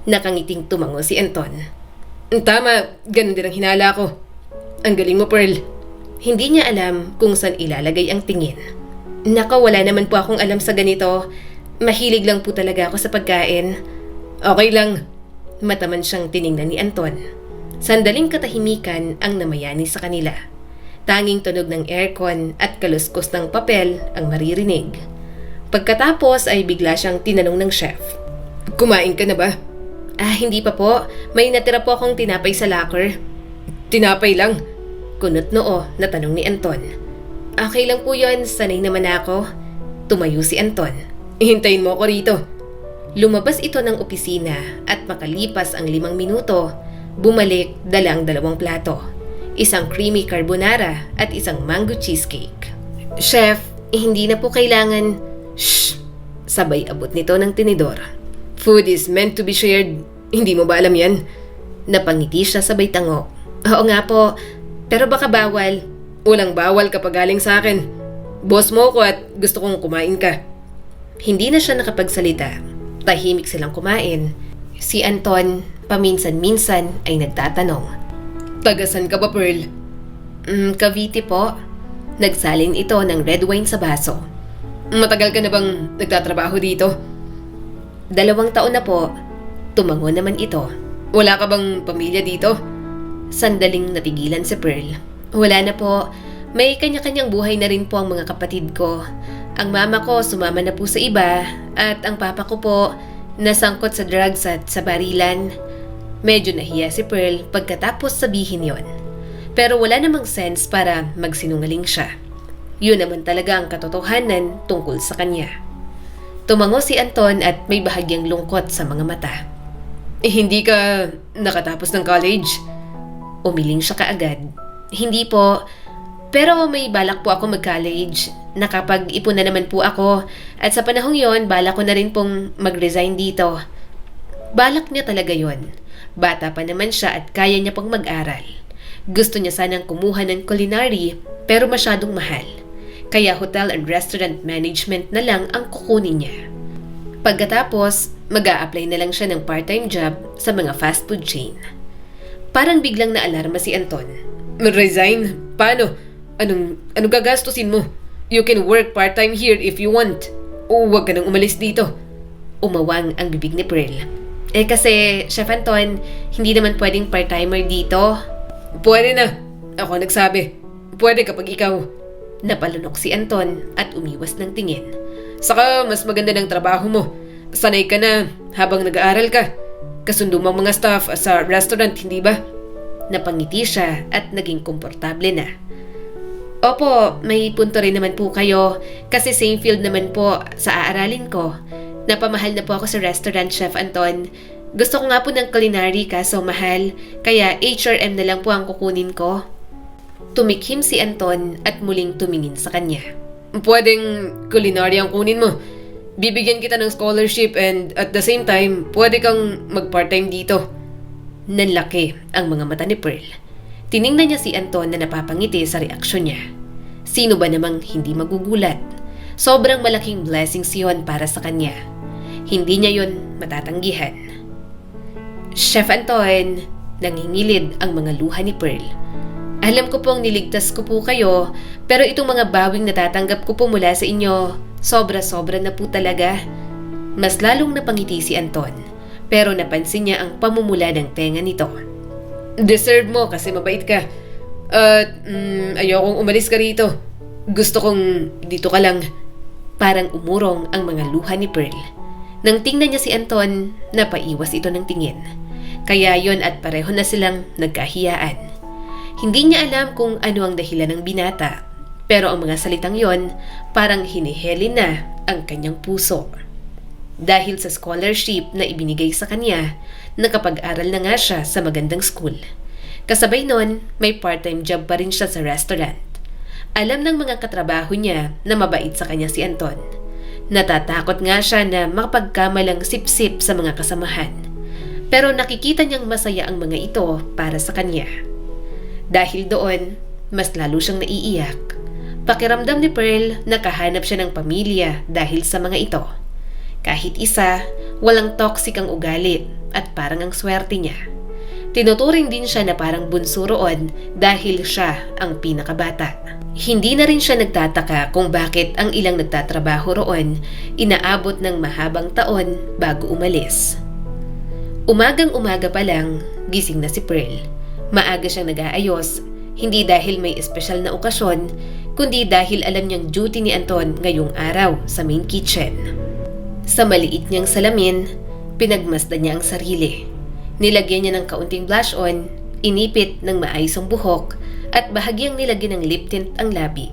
Nakangiting tumango si Anton. Tama, ganun din ang hinala ko. Ang galing mo, Pearl. Hindi niya alam kung saan ilalagay ang tingin. Naka, wala naman po akong alam sa ganito. Mahilig lang po talaga ako sa pagkain. Okay lang. Mataman siyang tiningnan ni Anton. Sandaling katahimikan ang namayani sa kanila. Tanging tunog ng aircon at kaluskos ng papel ang maririnig. Pagkatapos ay bigla siyang tinanong ng chef. Kumain ka na ba? Hindi pa po. May natira po akong tinapay sa locker. Tinapay lang? Kunot noo na tanong ni Anton. Okay lang po yon, sanay naman ako. Tumayo si Anton. Hintayin mo ako rito. Lumabas ito ng opisina at makalipas ang 5 minuto, bumalik dala ang 2 plato. Isang creamy carbonara at isang mango cheesecake. Chef, hindi na po kailangan... Shh! Sabay abot nito ng tinidor. Food is meant to be shared. Hindi mo ba alam yan? Napangiti siya sabay tango. Oo nga po, pero baka bawal. Walang bawal kapag galing sa akin. Boss mo ko at gusto kong kumain ka. Hindi na siya nakapagsalita. Tahimik silang kumain. Si Anton, paminsan-minsan ay nagtatanong. Tagasan ka ba, Pearl? Cavite po. Nagsalin ito ng red wine sa baso. Matagal ka na bang nagtatrabaho dito? 2 taon na po. Tumango naman ito. Wala ka bang pamilya dito? Sandaling natigilan si Pearl. Wala na po. May kanya-kanyang buhay na rin po ang mga kapatid ko. Ang mama ko sumama na po sa iba at ang papa ko po nasangkot sa drugs at sa barilan. Medyo nahiya si Pearl pagkatapos sabihin yon. Pero wala namang sense para magsinungaling siya. Yun naman talaga ang katotohanan tungkol sa kanya. Tumango si Anton at may bahagyang lungkot sa mga mata. Hindi ka nakatapos ng college? Umiling siya kaagad. Hindi po, pero may balak po ako mag-college. Nakapag-ipon na naman po ako at sa panahong yon balak ko na rin pong mag-resign dito. Balak niya talaga yon. Bata pa naman siya at kaya niya pong mag-aral. Gusto niya sanang kumuha ng culinary pero masyadong mahal. Kaya hotel and restaurant management na lang ang kukunin niya. Pagkatapos, mag-a-apply na lang siya ng part-time job sa mga fast food chain. Parang biglang naalarma si Anton. Resign? Paano? Anong gagastusin mo? You can work part-time here if you want. O huwag ka nang umalis dito. Umawang ang bibig ni Pearl. Kasi, Chef Anton, hindi naman pwedeng part-timer dito. Pwede na. Ako nagsabi. Pwede kapag ikaw. Napalunok si Anton at umiwas ng tingin. Saka mas maganda ng trabaho mo. Sanay ka na habang nag-aaral ka. Kasundo mo mga staff sa restaurant, hindi ba? Napangiti siya at naging komportable na. Opo, may punto rin naman po kayo kasi same field naman po sa aaralin ko. Napamahal na po ako sa restaurant, Chef Anton. Gusto ko nga po ng culinary kaso mahal, kaya HRM na lang po ang kukunin ko. Tumikhim si Anton at muling tumingin sa kanya. Pwedeng culinary ang kunin mo. Bibigyan kita ng scholarship and at the same time, pwede kang mag-part-time dito. Nanlaki ang mga mata ni Pearl. Tiningnan niya si Anton na napapangiti sa reaksyon niya. Sino ba namang hindi magugulat? Sobrang malaking blessings yun para sa kanya. Hindi niya yun matatanggihan. Chef Anton, nangingilid ang mga luha ni Pearl. Alam ko pong niligtas ko po kayo, pero itong mga bawing natatanggap ko po mula sa inyo, sobra-sobra na po talaga. Mas lalong napangiti si Anton, pero napansin niya ang pamumula ng tenga nito. Deserve mo kasi mabait ka. At ayokong umalis ka rito. Gusto kong dito ka lang. Parang umurong ang mga luha ni Pearl. Nang tingnan niya si Anton, napaiwas ito ng tingin. Kaya yon at pareho na silang nagkahiyaan. Hindi niya alam kung ano ang dahilan ng binata, pero ang mga salitang yon parang hiniheli na ang kanyang puso. Dahil sa scholarship na ibinigay sa kanya, nakapag-aral na nga siya sa magandang school. Kasabay nun, may part-time job pa rin siya sa restaurant. Alam ng mga katrabaho niya na mabait sa kanya si Anton. Natatakot nga siya na makapagkamalang sip-sip sa mga kasamahan. Pero nakikita niyang masaya ang mga ito para sa kanya. Dahil doon, mas lalo siyang naiiyak. Pakiramdam ni Pearl na kahanap siya ng pamilya dahil sa mga ito. Kahit isa, walang toxic ang ugali at parang ang swerte niya. Tinuturing din siya na parang bunso roon dahil siya ang pinakabata. Hindi na rin siya nagtataka kung bakit ang ilang nagtatrabaho roon inaabot ng mahabang taon bago umalis. Umagang-umaga pa lang, gising na si Pearl. Maaga siyang nag-aayos, hindi dahil may espesyal na okasyon, kundi dahil alam niyang duty ni Anton ngayong araw sa main kitchen. Sa maliit niyang salamin, pinagmasdan niya ang sarili. Nilagyan niya ng kaunting blush on, inipit ng maayos ang buhok, at bahagyang nilagyan ng lip tint ang labi.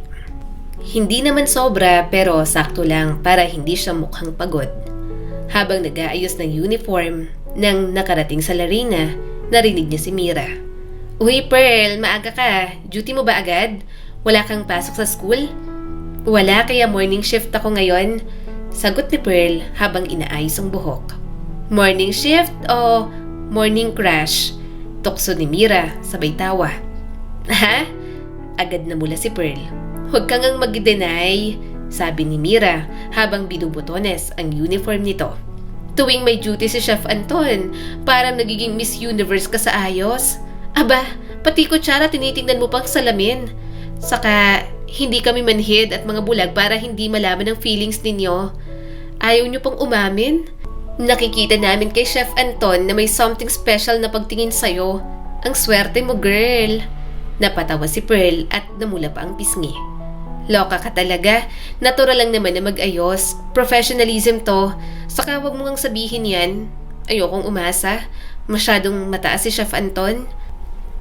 Hindi naman sobra pero sakto lang para hindi siya mukhang pagod. Habang nag-aayos ng uniform, nang nakarating sa Larina, narinig niya si Mira. Uy Pearl, maaga ka. Duty mo ba agad? Wala kang pasok sa school? Wala, kaya morning shift ako ngayon. Sagot ni Pearl habang inaayos ang buhok. Morning shift o morning crash? Tukso ni Mira sabay tawa. Ha? Agad na mula si Pearl. Huwag kang ang mag-deny, sabi ni Mira habang binubutones ang uniform nito. Tuwing may duty si Chef Anton, parang nagiging Miss Universe ka sa ayos. Aba, pati kutsara tinitingnan mo pang salamin. Saka, hindi kami manhid at mga bulag para hindi malaman ang feelings ninyo. Ayaw nyo pang umamin? Nakikita namin kay Chef Anton na may something special na pagtingin sa'yo. Ang swerte mo, girl. Napatawa si Pearl at namula pa ang pisngi. Loka ka talaga. Natural lang naman na mag-ayos. Professionalism to. Saka wag mo ngang sabihin yan. Ayokong umasa. Masyadong mataas si Chef Anton.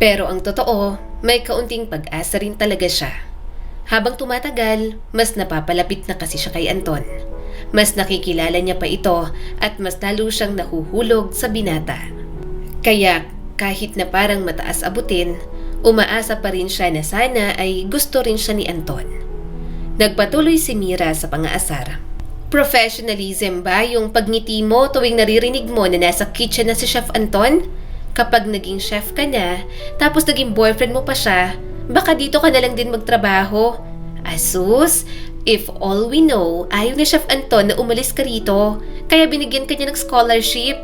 Pero ang totoo, may kaunting pag-asa rin talaga siya. Habang tumatagal, mas napapalapit na kasi siya kay Anton. Mas nakikilala niya pa ito at mas lalo siyang nahuhulog sa binata. Kaya kahit na parang mataas abutin, umaasa pa rin siya na sana ay gusto rin siya ni Anton. Nagpatuloy si Mira sa pang-aasar. Professionalism ba yung pagngiti mo tuwing naririnig mo na nasa kitchen na si Chef Anton? Kapag naging chef ka na, tapos naging boyfriend mo pa siya, baka dito ka na lang din magtrabaho. Asus, if all we know, ayaw ni Chef Anton na umalis ka rito, kaya binigyan ka niya ng scholarship.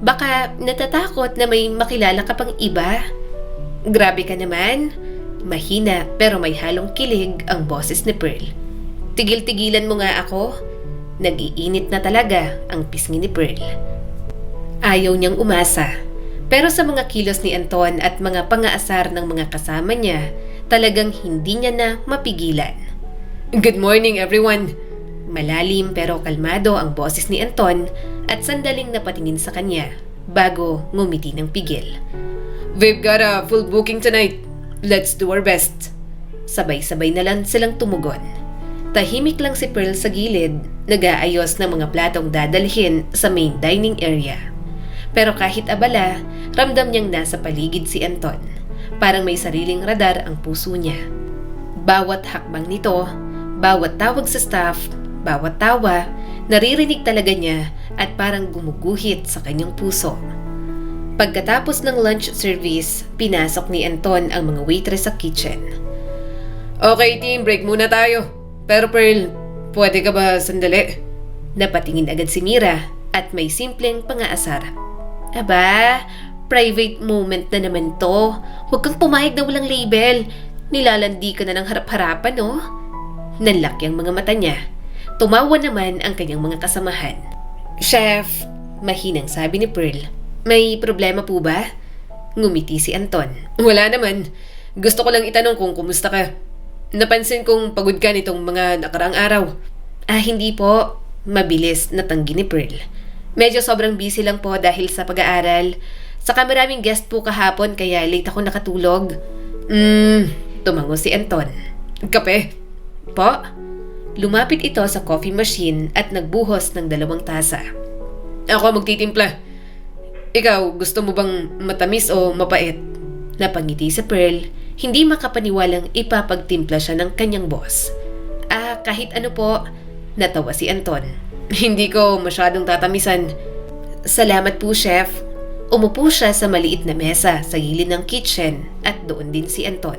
Baka natatakot na may makilala ka pang iba. Grabe ka naman. Mahina pero may halong kilig ang boses ni Pearl. Tigil-tigilan mo nga ako. Nag-iinit na talaga ang pisngi ni Pearl. Ayaw niyang umasa. Pero sa mga kilos ni Anton at mga pang-aasar ng mga kasama niya, talagang hindi niya na mapigilan. Good morning, everyone. Malalim pero kalmado ang boses ni Anton at sandaling napatingin sa kanya bago ngumiti ng pigil. We've got a full booking tonight. Let's do our best. Sabay-sabay na lang silang tumugon. Tahimik lang si Pearl sa gilid, nag-aayos ng mga platong dadalhin sa main dining area. Pero kahit abala, ramdam niyang nasa paligid si Anton. Parang may sariling radar ang puso niya. Bawat hakbang nito, bawat tawag sa staff, bawat tawa, naririnig talaga niya at parang gumuguhit sa kanyang puso. Pagkatapos ng lunch service, pinasok ni Anton ang mga waitress sa kitchen. Okay team, break muna tayo. Pero Pearl, pwede ka ba sandali? Napatingin agad si Mira at may simpleng pang-aasar. Aba, Private moment na naman to. Huwag kang pumayag na walang label. Nilalandi ka na ng harap-harapan, no? Nanlaki ang mga mata niya. Tumawa naman ang kanyang mga kasamahan. Chef, mahinang sabi ni Pearl. May problema po ba? Ngumiti si Anton. Wala naman. Gusto ko lang itanong kung kumusta ka. Napansin kong pagod ka nitong mga nakaraang araw. Hindi po. Mabilis na tanggi ni Pearl. Medyo sobrang busy lang po dahil sa pag-aaral. Saka maraming guest po kahapon kaya late ako nakatulog. Tumango si Anton. Kape? Po? Lumapit ito sa coffee machine at nagbuhos ng 2 tasa. Ako magtitimpla. Ikaw, gusto mo bang matamis o mapait? Napangiti si Pearl, hindi makapaniwalang ipapagtimpla siya ng kanyang boss. Kahit ano po, natawa si Anton. Hindi ko masyadong tatamisan. Salamat po, chef. Umupo siya sa maliit na mesa sa gilid ng kitchen at doon din si Anton.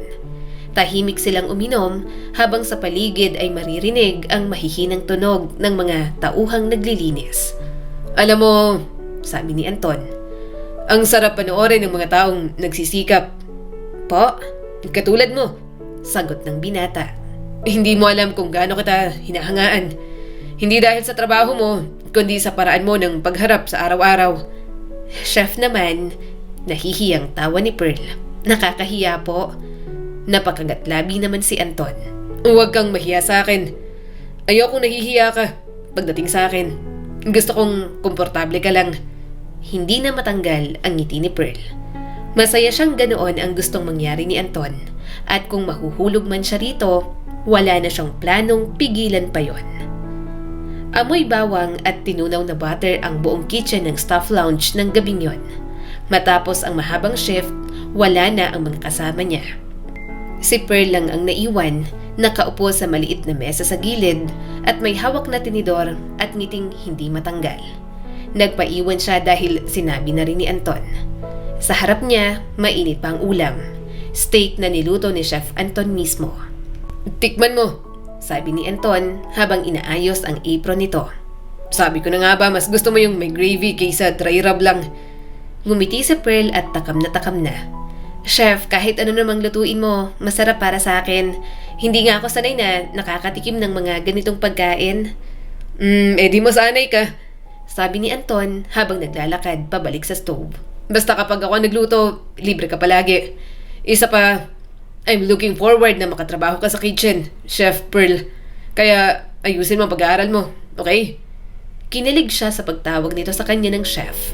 Tahimik silang uminom habang sa paligid ay maririnig ang mahihinang tunog ng mga tauhang naglilinis. Alam mo, sabi ni Anton, ang sarap panoorin ng mga taong nagsisikap. Po? Katulad mo, Sagot ng binata. Hindi mo alam kung gaano kita hinahangaan. Hindi dahil sa trabaho mo, kundi sa paraan mo ng pagharap sa araw-araw. Chef naman, nahihiyang tawa ni Pearl. Nakakahiya po. Napakagatlabi naman si Anton. Huwag kang mahiya sa akin. Ayokong nahihiya ka pagdating sa akin. Gusto kong komportable ka lang. Hindi na matanggal ang ngiti ni Pearl. Masaya siyang ganoon ang gustong mangyari ni Anton. At kung mahuhulog man siya rito, wala na siyang planong pigilan pa yon. Amoy bawang at tinunaw na butter ang buong kitchen ng staff lounge ng gabing yon. Matapos ang mahabang shift, wala na ang mga kasama niya. Si Pearl lang ang naiwan, nakaupo sa maliit na mesa sa gilid at may hawak na tinidor at ngiting hindi matanggal. Nagpaiwan siya dahil sinabi na rin ni Anton. Sa harap niya, mainit pa ang ulam. Steak na niluto ni Chef Anton mismo. Tikman mo, sabi ni Anton habang inaayos ang apron nito. Sabi ko na nga ba, mas gusto mo yung may gravy kaysa dry rub lang. Ngumiti si Pearl at takam na takam na. Chef, kahit ano namang lutuin mo, masarap para sa akin. Hindi nga ako sanay na nakakatikim ng mga ganitong pagkain. Di masanay ka, sabi ni Anton habang naglalakad pabalik sa stove. Basta kapag ako nagluto, libre ka palagi. Isa pa, I'm looking forward na makatrabaho ka sa kitchen, Chef Pearl. Kaya ayusin mo ang pag-aaral mo, okay? Kinilig siya sa pagtawag nito sa kanya ng chef.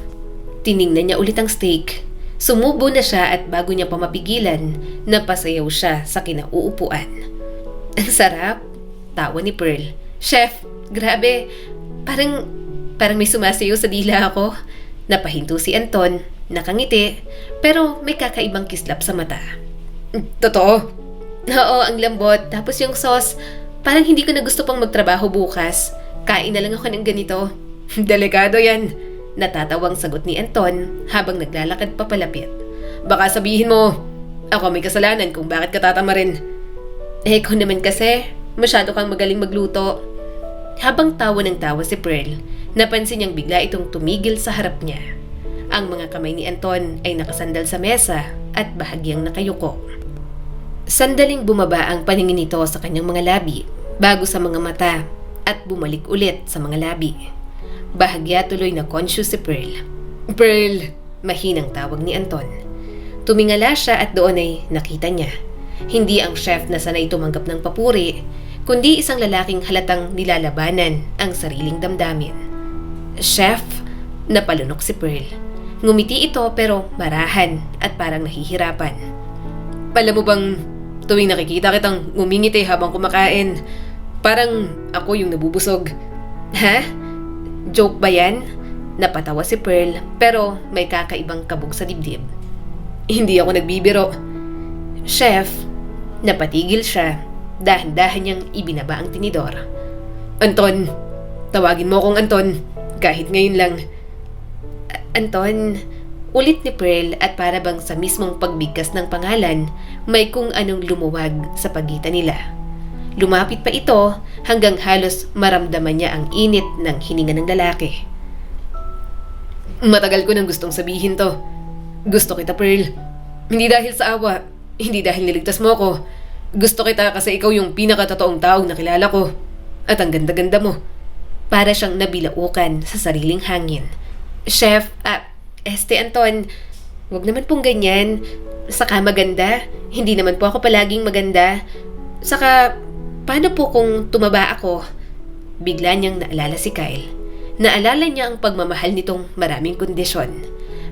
Tiningnan niya ulit ang steak. Sumubo na siya at bago niya pa mapigilan, napasayaw siya sa kinauupuan. Ang sarap, tawa ni Pearl. Chef, grabe, parang may sumasayaw sa dila ako. Napahinto si Anton, nakangiti, pero may kakaibang kislap sa mata. Totoo? Oo, ang lambot. Tapos yung sauce, parang hindi ko na gusto pang magtrabaho bukas. Kain na lang ako ng ganito. Delikado yan. Natatawang sagot ni Anton habang naglalakad papalapit. Baka sabihin mo, ako may kasalanan kung bakit ka tatamarin. Ikaw naman kasi, masyado kang magaling magluto. Habang tawa ng tawa si Pearl, napansin niyang bigla itong tumigil sa harap niya. Ang mga kamay ni Anton ay nakasandal sa mesa at bahagyang nakayuko. Sandaling bumaba ang paningin nito sa kanyang mga labi, bago sa mga mata, at bumalik ulit sa mga labi. Bahagya tuloy na conscious si Pearl. Pearl, mahinang tawag ni Anton. Tumingala siya at doon ay nakita niya. Hindi ang chef na sanay tumanggap ng papuri, kundi isang lalaking halatang nilalabanan ang sariling damdamin. Chef, napalunok si Pearl. Ngumiti ito pero marahan at parang nahihirapan. Alam mo bang, tuwing nakikita kitang ngumingiti habang kumakain, parang ako yung nabubusog. Ha? Joke ba yan? Napatawa si Pearl pero may kakaibang kabog sa dibdib. Hindi ako nagbibiro. Chef, napatigil siya. Dahan-dahan niyang ibinaba ang tinidor. Anton, tawagin mo akong Anton, kahit ngayon lang. Anton, ulit ni Pearl at para bang sa mismong pagbigkas ng pangalan, may kung anong lumuwag sa pagitan nila. Lumapit pa ito hanggang halos maramdaman niya ang init ng hininga ng lalaki. Matagal ko nang gustong sabihin to. Gusto kita, Pearl. Hindi dahil sa awa, hindi dahil niligtas mo ako. Gusto kita kasi ikaw yung pinakatotoong taong nakilala ko. At ang ganda-ganda mo. Para siyang nabilaukan sa sariling hangin. Chef, Anton, wag naman pong ganyan. Saka maganda. Hindi naman po ako palaging maganda. Saka, paano po kung tumaba ako? Bigla niyang naalala si Kyle. Naalala niya ang pagmamahal nitong maraming kondisyon.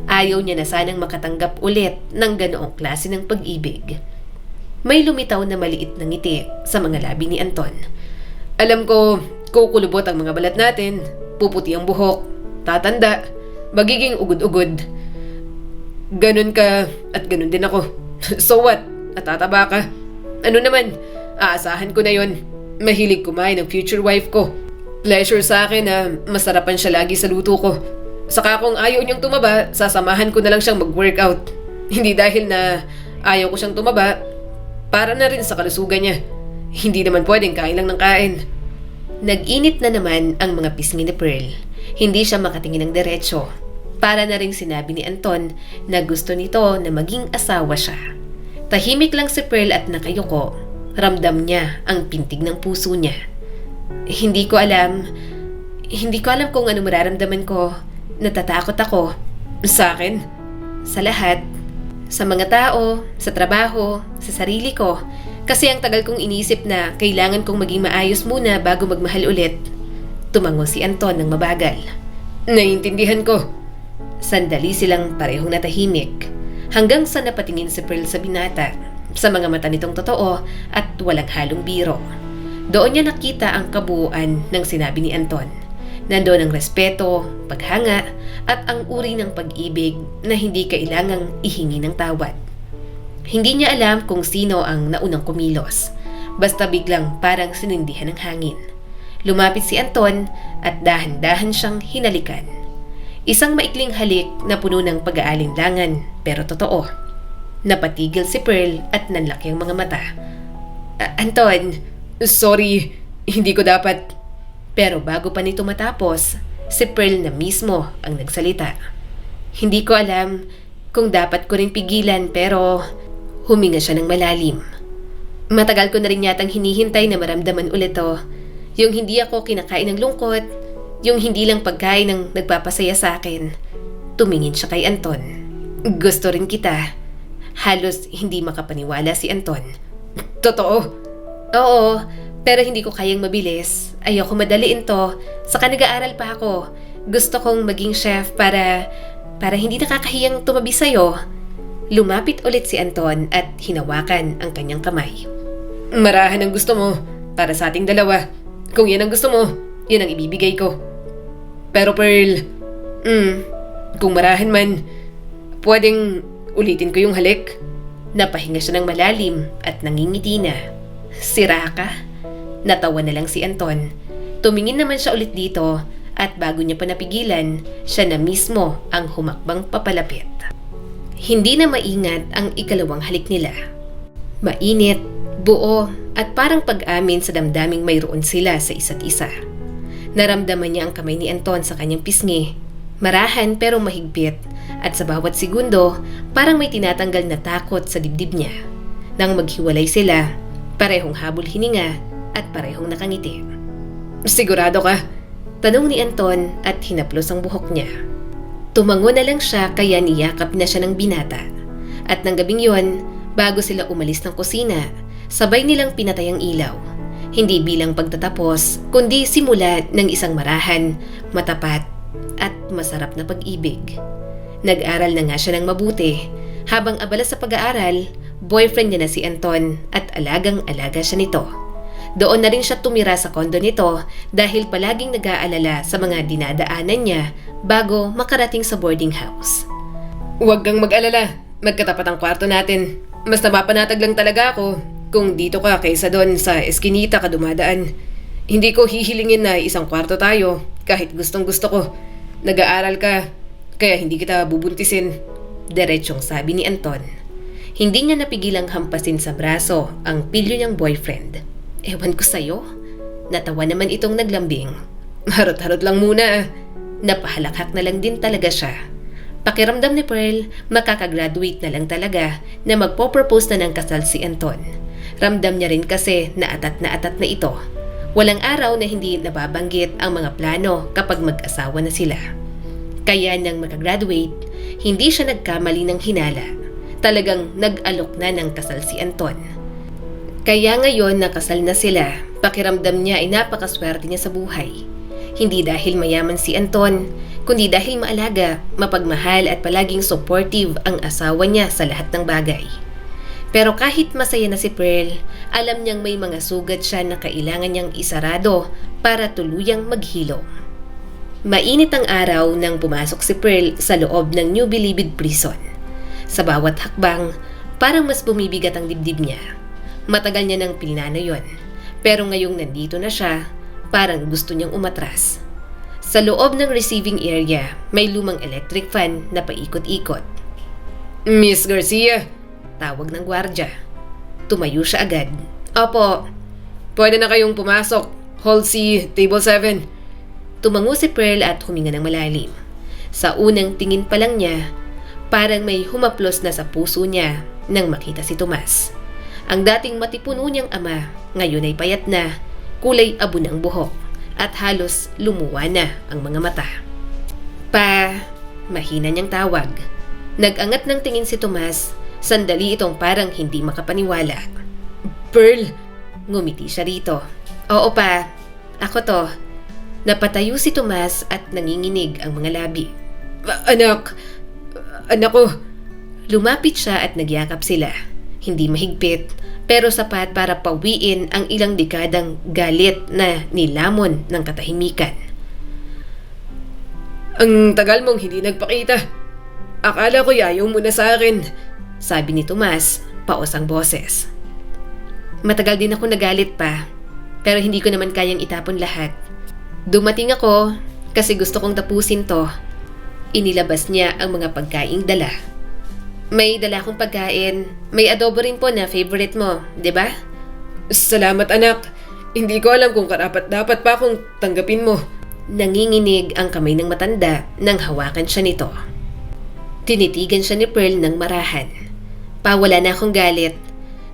Ayaw niya na sanang makatanggap ulit ng ganoong klase ng pag-ibig. May lumitaw na maliit na ngiti sa mga labi ni Anton. Alam ko, kukulubot ang mga balat natin, puputi ang buhok, tatanda, magiging ugod-ugod. Ganun ka at ganun din ako. So what? Natataba ka? Ano naman, aasahan ko na yon. Mahilig kumain ng future wife ko. Pleasure sa akin na masarapan siya lagi sa luto ko. Saka kung ayaw niyang tumaba, sasamahan ko na lang siyang mag-workout. Hindi dahil na ayaw ko siyang tumaba, para na rin sa kalusugan niya. Hindi naman pwedeng kain lang ng kain. Nag-init na naman ang mga pisngi ni Pearl. Hindi siya makatingin ng diretsyo. Para na ring sinabi ni Anton na gusto nito na maging asawa siya. Tahimik lang si Pearl at nakayuko. Ramdam niya ang pintig ng puso niya. Hindi ko alam kung ano mararamdaman ko. Natatakot ako. Sa akin? Sa lahat. Sa mga tao, sa trabaho, sa sarili ko. Kasi ang tagal kong inisip na kailangan kong maging maayos muna bago magmahal ulit. Tumango si Anton ng mabagal. Naiintindihan ko. Sandali silang parehong natahimik. Hanggang sa napatingin si Pearl sa binata. Sa mga mata nitong totoo at walang halong biro. Doon niya nakita ang kabuuan ng sinabi ni Anton. Nandoon ang respeto, paghanga, at ang uri ng pag-ibig na hindi kailangang ihingi ng tawad. Hindi niya alam kung sino ang naunang kumilos. Basta biglang parang sinindihan ng hangin. Lumapit si Anton at dahan-dahan siyang hinalikan. Isang maikling halik na puno ng pag-aalinlangan pero totoo. Napatigil si Pearl at nanlaki ang mga mata. Anton, sorry, hindi ko dapat. Pero bago pa nito matapos, si Pearl na mismo ang nagsalita. Hindi ko alam kung dapat ko rin pigilan pero huminga siya ng malalim. Matagal ko na rin yatang hinihintay na maramdaman ulit to. Yung hindi ako kinakain ng lungkot, yung hindi lang pagkain ang nagpapasaya sa akin. Tumingin siya kay Anton. Gusto rin kita. Halos hindi makapaniwala si Anton. Totoo? Oo, pero hindi ko kayang mabilis. Ayoko madaliin to. Saka nag-aaral pa ako. Gusto kong maging chef para hindi nakakahiyang tumabi sa'yo. Lumapit ulit si Anton at hinawakan ang kanyang kamay. Marahan ang gusto mo para sa ating dalawa. Kung yan ang gusto mo, yan ang ibibigay ko. Pero Pearl, kung marahan man, pwedeng ulitin ko yung halik. Napahinga siya ng malalim at nangingiti na. Sira ka? Natawa na lang si Anton. Tumingin naman siya ulit dito at bago niya pa napigilan, siya na mismo ang humakbang papalapit. Hindi na maingat ang ikalawang halik nila. Mainit, buo at parang pag-amin sa damdaming mayroon sila sa isa't isa. Naramdaman niya ang kamay ni Anton sa kanyang pisngi. Marahan pero mahigpit at sa bawat segundo parang may tinatanggal na takot sa dibdib niya. Nang maghiwalay sila, parehong habol hininga at parehong nakangiti. Sigurado ka? Tanong ni Anton at hinaplos ang buhok niya. Tumango na lang siya kaya niyakap na siya ng binata. At ng gabing yon, bago sila umalis ng kusina, sabay nilang pinatay ang ilaw. Hindi bilang pagtatapos, kundi simula ng isang marahan, matapat, at masarap na pag-ibig. Nag-aral na nga siya ng mabuti. Habang abala sa pag-aaral, boyfriend niya na si Anton at alagang-alaga siya nito. Doon na rin siya tumira sa kondo nito dahil palaging nag-aalala sa mga dinadaanan niya bago makarating sa boarding house. Huwag kang mag-alala, magkatapat ang kwarto natin. Mas napapanatag lang talaga ako kung dito ka kaysa doon sa eskinita ka dumadaan. Hindi ko hihilingin na isang kwarto tayo kahit gustong gusto ko. Nag-aaral ka, kaya hindi kita bubuntisin. Diretsyong sabi ni Anton. Hindi niya napigilang hampasin sa braso ang pilyo niyang boyfriend. Ewan ko sa'yo. Natawa naman itong naglambing. Harot-harot lang muna. Napahalakhak na lang din talaga siya. Pakiramdam ni Pearl, makakagraduate na lang talaga na magpo-propose na ng kasal si Anton. Ramdam niya rin kasi na atat na ito. Walang araw na hindi nababanggit ang mga plano kapag mag-asawa na sila. Kaya nang makagraduate, hindi siya nagkamali ng hinala. Talagang nag-alok na ng kasal si Anton. Kaya ngayon nakasal na sila, pakiramdam niya ay napakaswerte niya sa buhay. Hindi dahil mayaman si Anton, kundi dahil maalaga, mapagmahal at palaging supportive ang asawa niya sa lahat ng bagay. Pero kahit masaya na si Pearl, alam niyang may mga sugat siya na kailangan niyang isarado para tuluyang maghilom. Mainit ang araw nang pumasok si Pearl sa loob ng New Bilibid Prison. Sa bawat hakbang, parang mas bumibigat ang dibdib niya. Matagal niya nang pinlano yon. Pero ngayong nandito na siya, parang gusto niyang umatras. Sa loob ng receiving area, may lumang electric fan na paikot-ikot. Miss Garcia, Tawag ng gwardya. Tumayo siya agad. Opo. pwede na kayong pumasok. Hall C, Table 7. Tumango si Pearl at huminga ng malalim. Sa unang tingin pa lang niya, parang may humaplos na sa puso niya nang makita si Tomas. Ang dating matipuno niyang ama, ngayon ay payat na, kulay abo ng buhok, at halos lumuwa na ang mga mata. Pa, mahina niyang tawag. Nag-angat ng tingin si Tomas, sandali itong parang hindi makapaniwala. Pearl, Ngumiti siya rito. Oo pa, ako to. Napatayo si Tomas at nanginginig ang mga labi. Anak ko. Lumapit siya at nagyakap sila. Hindi mahigpit, pero sapat para pawiin ang ilang dekadang galit na nilamon ng katahimikan. Ang tagal mong hindi nagpakita. Akala ko yayaw mo na sa akin. Sabi ni Tomas, paos ang boses. Matagal din ako nagalit pa, pero hindi ko naman kayang itapon lahat. Dumating ako kasi gusto kong tapusin to. Inilabas niya ang mga pagkaing dala. May dala akong pagkain. May adobo rin po na favorite mo, di ba? Salamat anak. Hindi ko alam kung karapat-dapat pa akong tanggapin mo. Nanginginig ang kamay ng matanda nang hawakan siya nito. Tinitigan siya ni Pearl ng marahan. Wala na akong galit.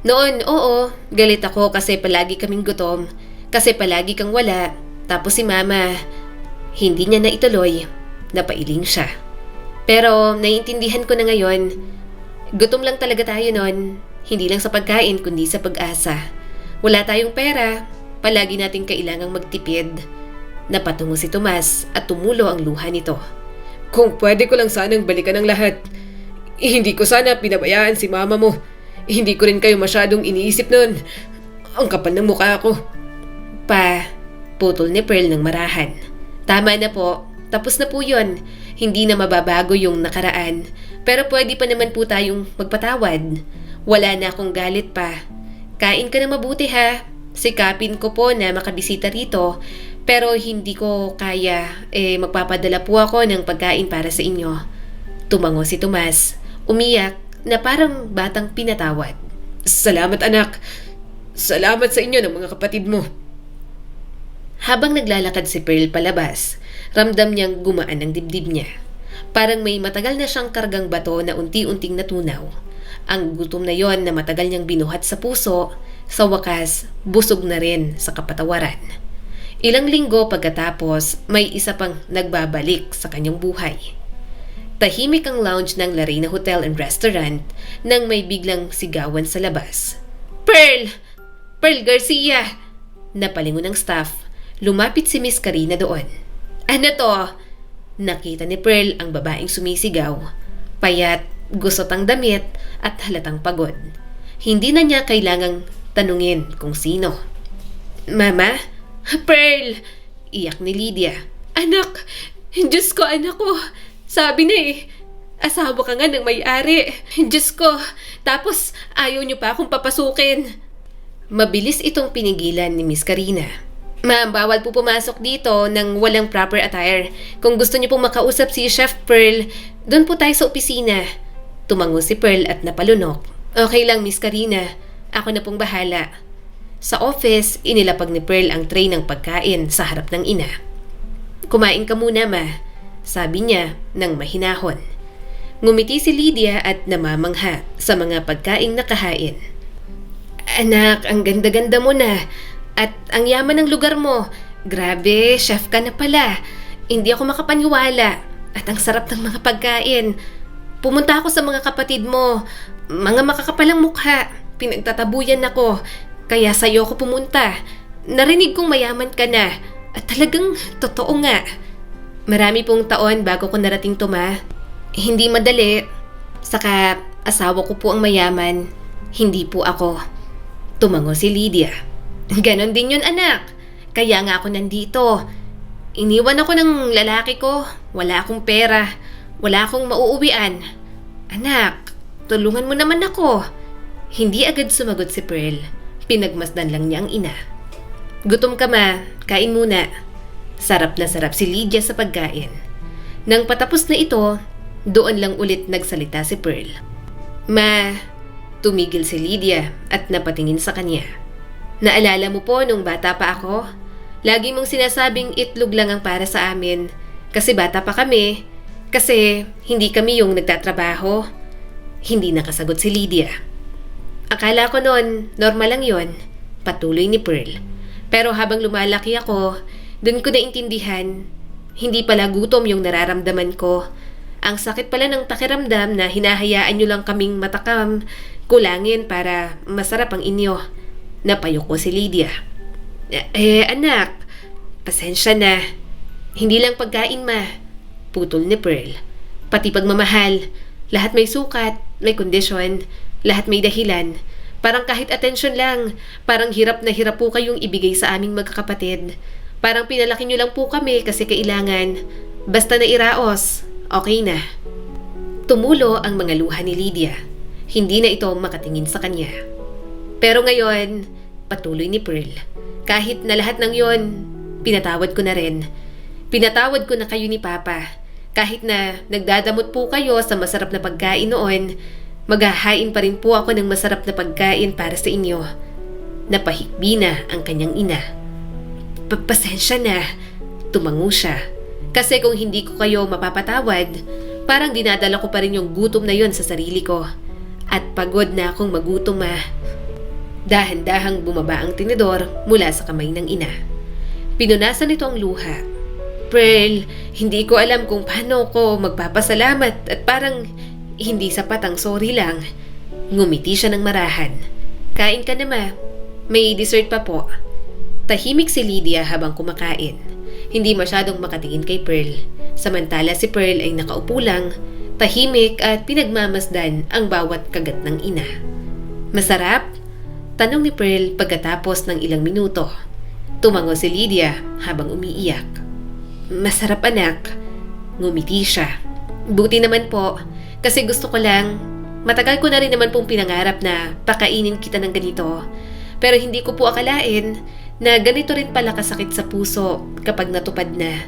Noon, oo, galit ako kasi palagi kaming gutom. Kasi palagi kang wala. Tapos si Mama, hindi niya na ituloy. Napailing siya. Pero naiintindihan ko na ngayon, gutom lang talaga tayo noon. Hindi lang sa pagkain kundi sa pag-asa. Wala tayong pera, palagi nating kailangang magtipid. Napatungo si Tomas at tumulo ang luha nito. Kung pwede ko lang sanang balikan ang lahat. Hindi ko sana pinabayaan si Mama mo. Hindi ko rin kayo masyadong iniisip nun. Ang kapal ng mukha ko. Pa, putol ni Pearl ng marahan. Tama na po, tapos na po yun. Hindi na mababago yung nakaraan. Pero pwede pa naman po tayong magpatawad. Wala na akong galit pa. Kain ka na mabuti ha. Sikapin ko po na makabisita rito. Pero hindi ko kaya. Magpapadala po ako ng pagkain para sa inyo. Tumango si Tomas. Umiyak na parang batang pinatawad. Salamat anak. Salamat sa inyo ng mga kapatid mo. Habang naglalakad si Pearl palabas, ramdam niyang gumaan ang dibdib niya. Parang may matagal na siyang kargang bato na unti-unting natunaw. Ang gutom na yon na matagal niyang binuhat sa puso, sa wakas, busog na rin sa kapatawaran. Ilang linggo pagkatapos, may isa pang nagbabalik sa kanyang buhay. Tahimik ang lounge ng Larena Hotel and Restaurant nang may biglang sigawan sa labas. Pearl! Pearl Garcia! Napalingon ng staff. Lumapit si Miss Karina doon. Ano to? Nakita ni Pearl ang babaeng sumisigaw. Payat, gusot ang damit at halatang pagod. Hindi na niya kailangang tanungin kung sino. Mama? Pearl! Iyak ni Lydia. Anak! Diyos ko, anak ko! Sabi na asawa ka nga ng may-ari. Diyos ko! Tapos ayaw niyo pa akong papasukin. Mabilis itong pinigilan ni Miss Karina. Ma'am, bawal po pumasok dito ng walang proper attire. Kung gusto niyo pong makausap si Chef Pearl, doon po tayo sa opisina. Tumango si Pearl at napalunok. Okay lang, Miss Karina. Ako na pong bahala. Sa office, inilapag ni Pearl ang tray ng pagkain sa harap ng ina. Kumain ka muna, ma. Sabi niya nang mahinahon. Ngumiti si Lydia at namamangha sa mga pagkaing nakahain. Anak, ang ganda-ganda mo na. At ang yaman ng lugar mo. Grabe, chef ka na pala. Hindi ako makapaniwala. At ang sarap ng mga pagkain. Pumunta ako sa mga kapatid mo. Mga makakapalang mukha. Pinagtatabuyan ako. Kaya sa'yo ako pumunta. Narinig kong mayaman ka na. At talagang totoo nga. Marami pong taon bago ko narating to, Ma. Hindi madali. Saka asawa ko po ang mayaman. Hindi po ako. Tumango si Lydia. Ganon din yun, anak. Kaya nga ako nandito. Iniwan ako ng lalaki ko. Wala akong pera. Wala akong mauuwian. Anak, tulungan mo naman ako. Hindi agad sumagot si Pearl. Pinagmasdan lang niya ang ina. Gutom ka, Ma. Kain muna. Sarap na sarap si Lydia sa pagkain. Nang patapos na ito, doon lang ulit nagsalita si Pearl. Ma, tumigil si Lydia at napatingin sa kanya. Naalala mo po nung bata pa ako? Lagi mong sinasabing itlog lang ang para sa amin. Kasi bata pa kami. Kasi hindi kami yung nagtatrabaho. Hindi nakasagot si Lydia. Akala ko noon, normal lang yon. Patuloy ni Pearl. Pero habang lumalaki ako, doon ko naintindihan, hindi pala gutom yung nararamdaman ko. Ang sakit pala ng pakiramdam na hinahayaan nyo lang kaming matakam, kulangin para masarap ang inyo. Napayo ko si Lydia. Anak, pasensya na. Hindi lang pagkain, Ma. Putol ni Pearl. Pati pagmamahal. Lahat may sukat, may kondisyon, lahat may dahilan. Parang kahit atensyon lang, parang hirap na hirap po kayong ibigay sa aming magkakapatid. Parang pinalaki nyo lang po kami kasi kailangan. Basta na iraos, okay na. Tumulo ang mga luha ni Lydia. Hindi na ito makatingin sa kanya. Pero ngayon, patuloy ni Pearl. Kahit na lahat ng yon, pinatawad ko na rin. Pinatawad ko na kayo ni Papa. Kahit na nagdadamot po kayo sa masarap na pagkain noon, maghahain pa rin po ako ng masarap na pagkain para sa inyo. Napahikbi na ang kanyang ina. Pasensya na. Tumango siya. Kasi kung hindi ko kayo mapapatawad, parang dinadala ko pa rin yung gutom na yon sa sarili ko. At pagod na akong magutom, Ma. Dahan-dahang bumaba ang tinidor mula sa kamay ng ina. Pinunasan nito ang luha. Pearl, hindi ko alam kung paano ko magpapasalamat at parang hindi sapat ang sorry lang. Ngumiti siya ng marahan. Kain ka na, Ma. May dessert pa po. Tahimik si Lydia habang kumakain. Hindi masyadong makatingin kay Pearl. Samantala si Pearl ay nakaupo lang, tahimik at pinagmamasdan ang bawat kagat ng ina. Masarap? Tanong ni Pearl pagkatapos ng ilang minuto. Tumango si Lydia habang umiiyak. Masarap, anak. Ngumiti siya. Buti naman po, kasi gusto ko lang. Matagal ko na rin naman pong pinangarap na pakainin kita ng ganito. Pero hindi ko po akalain na ganito rin pala kasakit sa puso kapag natupad na.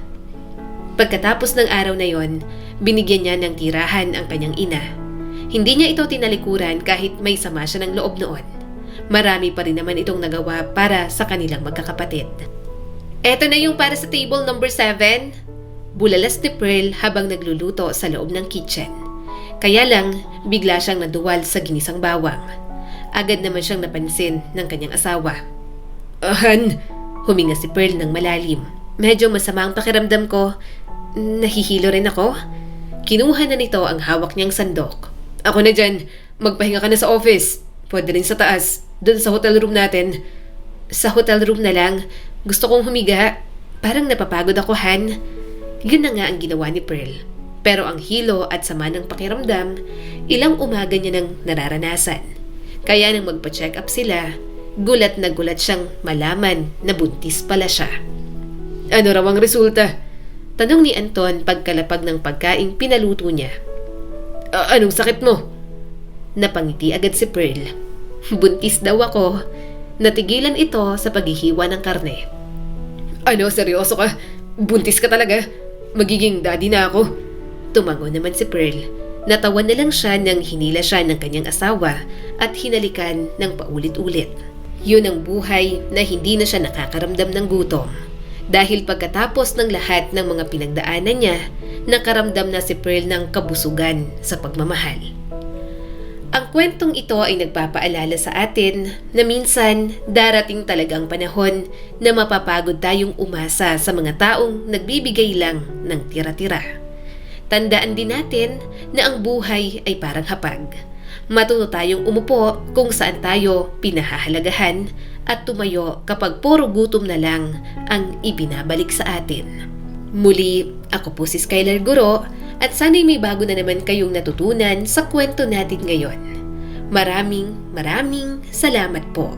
Pagkatapos ng araw na yon, binigyan niya ng tirahan ang kanyang ina. Hindi niya ito tinalikuran kahit may sama siya ng loob noon. Marami pa rin naman itong nagawa para sa kanilang magkakapatid. Eto na yung para sa table number 7. Bulalas ni Pearl habang nagluluto sa loob ng kitchen. Kaya lang, bigla siyang naduwal sa ginisang bawang. Agad naman siyang napansin ng kanyang asawa. Han, huminga si Pearl ng malalim. Medyo masama ang pakiramdam ko. Nahihilo rin ako. Kinuha na nito ang hawak niyang sandok. Ako na dyan, magpahinga ka na sa office. Pwede rin sa taas, dun sa hotel room natin. Sa hotel room na lang, gusto kong humiga. Parang napapagod ako, Han. Yun na nga ang ginawa ni Pearl. Pero ang hilo at sama ng pakiramdam, ilang umaga niya nang nararanasan. Kaya nang magpa-check up sila, gulat na gulat siyang malaman na buntis pala siya. Ano raw ang resulta? Tanong ni Anton pagkalapag ng pagkaing pinaluto niya. Anong sakit mo? Napangiti agad si Pearl. Buntis daw ako. Natigilan ito sa paghihiwa ng karne. Ano, seryoso ka? Buntis ka talaga? Magiging daddy na ako? Tumango naman si Pearl. Natawan na lang siya nang hinila siya ng kanyang asawa at hinalikan ng paulit-ulit. Yun ang buhay na hindi na siya nakakaramdam ng gutom. Dahil pagkatapos ng lahat ng mga pinagdaanan niya, nakaramdam na si Pearl ng kabusugan sa pagmamahal. Ang kwentong ito ay nagpapaalala sa atin na minsan darating talagang panahon na mapapagod tayong umasa sa mga taong nagbibigay lang ng tira-tira. Tandaan din natin na ang buhay ay parang hapag. Matuto tayong umupo kung saan tayo pinahahalagahan at tumayo kapag puro gutom na lang ang ibinabalik sa atin. Muli, ako po si Skylar Guro at sana'y may bago na naman kayong natutunan sa kwento natin ngayon. Maraming salamat po.